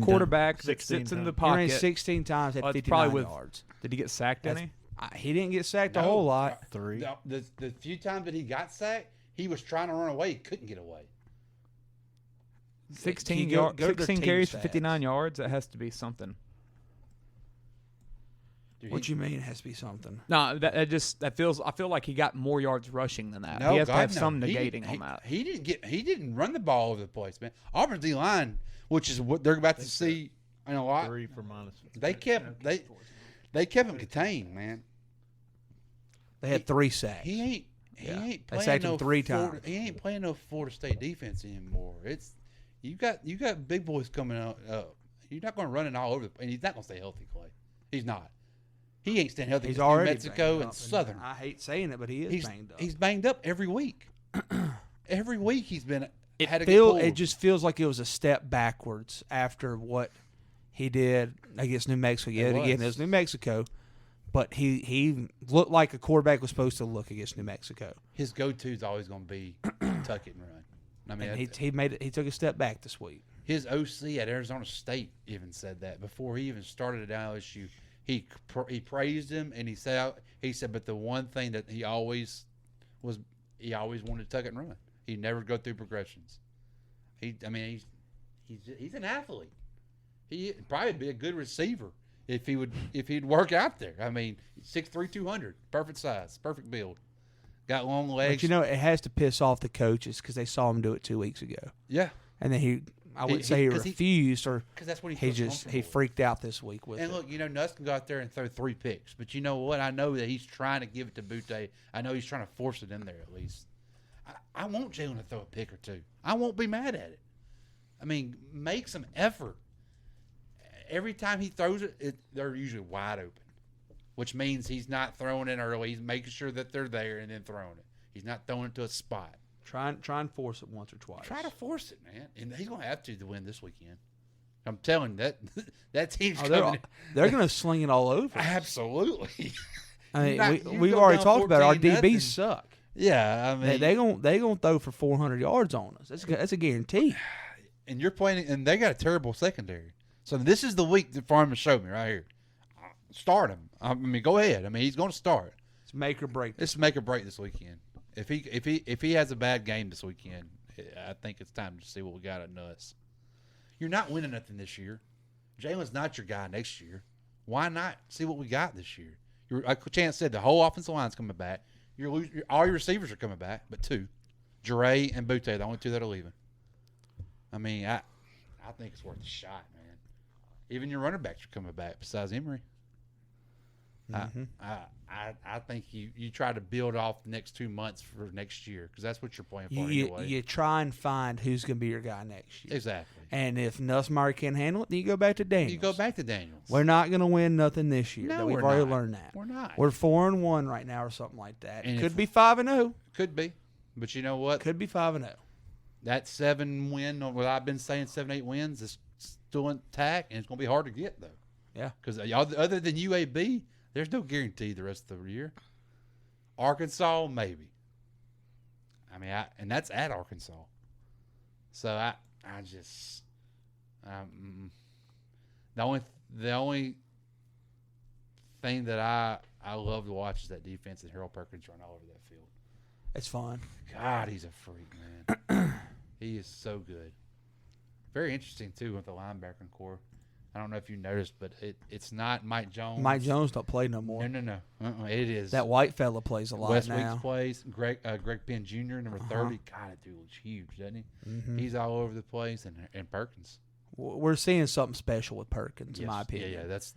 quarterback that 16 sits in the times. He ran pocket 16 times at Well, it's 59 probably with- yards. Did he get sacked any? He didn't get sacked a whole lot. 3. The few times that he got sacked, he was trying to run away. He couldn't get away. 16 go to their 16 team carries for stats. 59 yards. That has to be something. Dude, What you mean it has to be something? No, that feels. I feel like he got more yards rushing than that. No, he has to God, have no. some He negating didn't- on that. He didn't run the ball all over the place, man. Auburn's D line, which is what they're about to see in a lot. 3 for minus. They kept him contained, man. They had 3 sacks. He ain't They playing sacked him no 3 Florida- times. He ain't playing no Florida State defense anymore. It's you got big boys coming up. You're not going to run it all over, and he's not going to stay healthy, Clay. He's not. He ain't staying healthy. He's against New already Mexico banged and up, Southern. I hate saying it, but he is banged up. He's banged up every week. Every week he's been had to get It pulled. just feels like it was a step backwards after what he did against New Mexico. Yeah, again, it was New Mexico, but he looked like a quarterback was supposed to look against New Mexico. His go-to is always going to be tuck it and run. I mean, And he made it. He took a step back this week. his OC at Arizona State even said that before he even started at LSU. He praised him and he said, but the one thing that he always wanted to tuck it and run. He'd never go through progressions. He's an athlete. He'd probably be a good receiver if he'd work out there. I mean, 6'3", 200, perfect size, perfect build, got long legs. But it has to piss off the coaches because they saw him do it 2 weeks ago. Yeah, and then I wouldn't say he refused or because that's what he freaked out this week with. And look, Nuss can go out there and throw 3 picks, but you know what? I know that he's trying to give it to Butte. I know he's trying to force it in there at least. I want Jalen to throw a pick or 2. I won't be mad at it. I mean, make some effort. Every time he throws it, they're usually wide open, which means he's not throwing it early. He's making sure that they're there and then throwing it. He's not throwing it to a spot. Try and force it once or twice. Try to force it, man. And he's going to have to win this weekend. I'm telling you, that team's coming. They're going to sling it all over. Absolutely. I mean, we've already talked about it. Our DBs suck. Yeah, I mean, they gonna throw for 400 yards on us. That's a guarantee. And you're playing, and they got a terrible secondary. So this is the week that Farmer showed me right here. Start him. I mean, go ahead. I mean, he's going to start. It's make or break. It's make or break this weekend. If he has a bad game this weekend, I think it's time to see what we got at Nuss. You're not winning nothing this year. Jalen's not your guy next year. Why not see what we got this year? Like Chance said, the whole offensive line's coming back. All your receivers are coming back, but 2. Jure and Butte, the only 2 that are leaving. I mean, I think it's worth a shot, man. Even your running backs are coming back besides Emory. Mm-hmm. I think you try to build off the next 2 months for next year because that's what you're playing for anyway. You try and find who's going to be your guy next year. Exactly. And if Nussmeier can't handle it, then you go back to Daniels. You go back to Daniels. We're not going to win nothing this year. No, We've we're already not. learned that. We're not. We're 4-1 right now or something like that. And Could be 5-0. Could be. But you know what? Could be 5-0. That 7 win, or what I've been saying, 7-8 wins, is still intact, and it's going to be hard to get, though. Yeah. Because other than UAB, there's no guarantee the rest of the year. Arkansas, maybe. I mean, and that's at Arkansas. So I just the only thing that I love to watch is that defense and Harold Perkins run all over that field. It's fun. God, he's a freak, man. He is so good. Very interesting too with the linebacking core. I don't know if you noticed, but it's not Mike Jones. Mike Jones don't play no more. No. It is. That white fella plays a lot Wes now. Weeks plays. Greg Penn Jr., number 30. God, that dude looks huge, doesn't he? Mm-hmm. He's all over the place. And Perkins. We're seeing something special with Perkins, in my opinion. Yeah, that's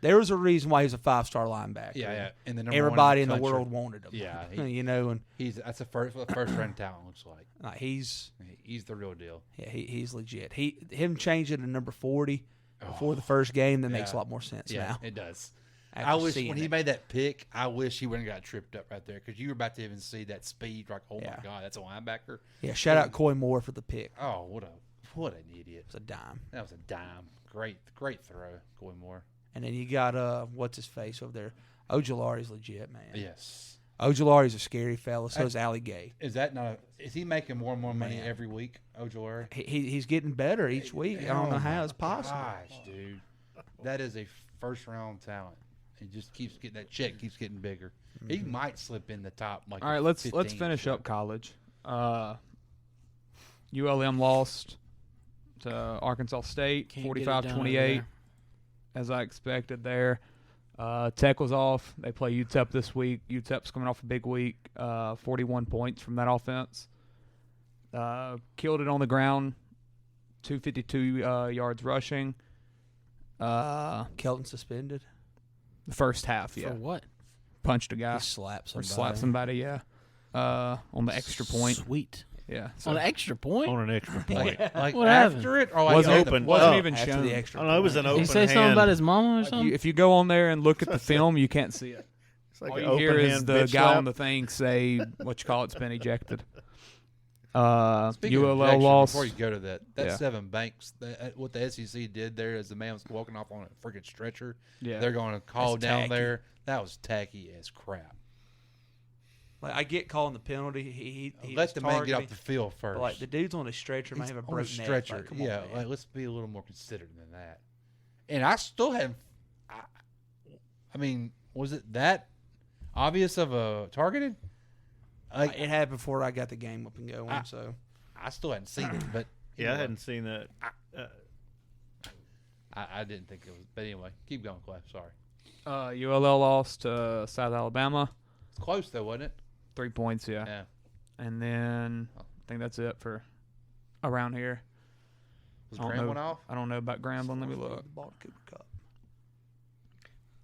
There's a reason why he's a 5-star linebacker. Yeah. And the everybody in the world wanted him. Yeah. And that's a first round talent looks like. He's the real deal. Yeah, he's legit. Him changing to number 40 before the first game makes a lot more sense now. It does. I wish when he made that pick, I wish he wouldn't have got tripped up right there because you were about to even see that speed. Like, oh my God, that's a linebacker. Yeah, shout out Coy Moore for the pick. Oh, what an idiot! It's a dime. That was a dime. Great throw, Coy Moore. And then you got what's his face over there? Ojulari's legit, man. Yes. Ojulari's a scary fella. So is Ali Gay. Is he making more and more money every week, Ojulari? He's getting better each week. I don't know how it's possible. Gosh, dude, that is a first round talent. He just keeps getting that check, keeps getting bigger. Mm-hmm. He might slip in the top. All right, let's finish up college. ULM lost to Arkansas State, 45-28, as I expected there. Tech was off. They play UTEP this week. UTEP's coming off a big week, 41 points from that offense. Killed it on the ground, 252 yards rushing. Kelton suspended? The first half, yeah. For what? Punched a guy. He slapped somebody. Or slapped somebody, yeah. On the extra point. Sweet. Yeah. On an extra point? On an extra point. Like what after happened? it? Or like wasn't open? Wasn't even after shown. the extra point. It was an open Did he say something about his mama or something? If you go on there and look at the film, you can't see it. It's like all an you hear open is hand the bitch guy slap. on the thing say, it's been ejected. Speaking ULL of ejection, lost. before you go to that Yeah. Seven Banks, what the SEC did there is the man was walking off on a freaking stretcher. Yeah. They're going to call That's down tacky. there. That was tacky as crap. Like, I get calling the penalty. He Let was the man get off targeting, the field first. but, like, the dude's on a stretcher, might He's have a on broken neck. stretcher. Like, come yeah, on, man. like, let's be a little more considerate than that. And I still haven't. I mean, was it that obvious of a targeted? Like, it happened before I got the game up and going. So I still hadn't seen it, but Yeah, I hadn't seen that. I didn't think it was. But anyway, keep going, Cliff. Sorry. ULL lost to South Alabama. It's close though, wasn't it? 3 points, yeah. Yeah. And then I think that's it for around here. Was Grambling off? I don't know about Grambling. Let me look. Cooper Cup.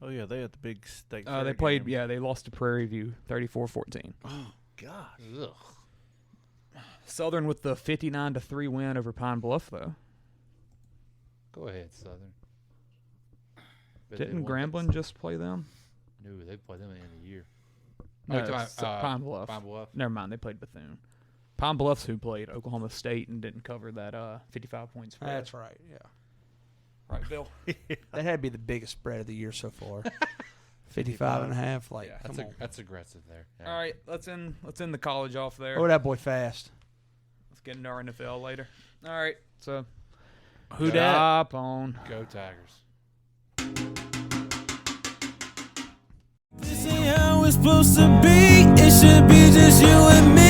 Oh yeah, they had the big state. They fair played. game. Yeah, they lost to Prairie View, 34-14. Oh gosh. Ugh. Southern with the 59-3 win over Pine Bluff, though. Go ahead, Southern. But Didn't they won Grambling just play them? No, they played them at the end of the year. No, Oh, you're talking about, Pine Bluff. Pine Bluff. Never mind, they played Bethune. Pine Bluff's who played Oklahoma State and didn't cover that 55 points spread. That's right. Yeah. Right, Bill. That had to be the biggest spread of the year so far. 55.5. Like, Yeah, come on. that's aggressive there. Yeah. All right, let's end the college off there. Oh, that boy fast. Let's get into our NFL later. All right, so Who dat? Hop on. Go Tigers. This ain't how it's supposed to be. It should be just you and me.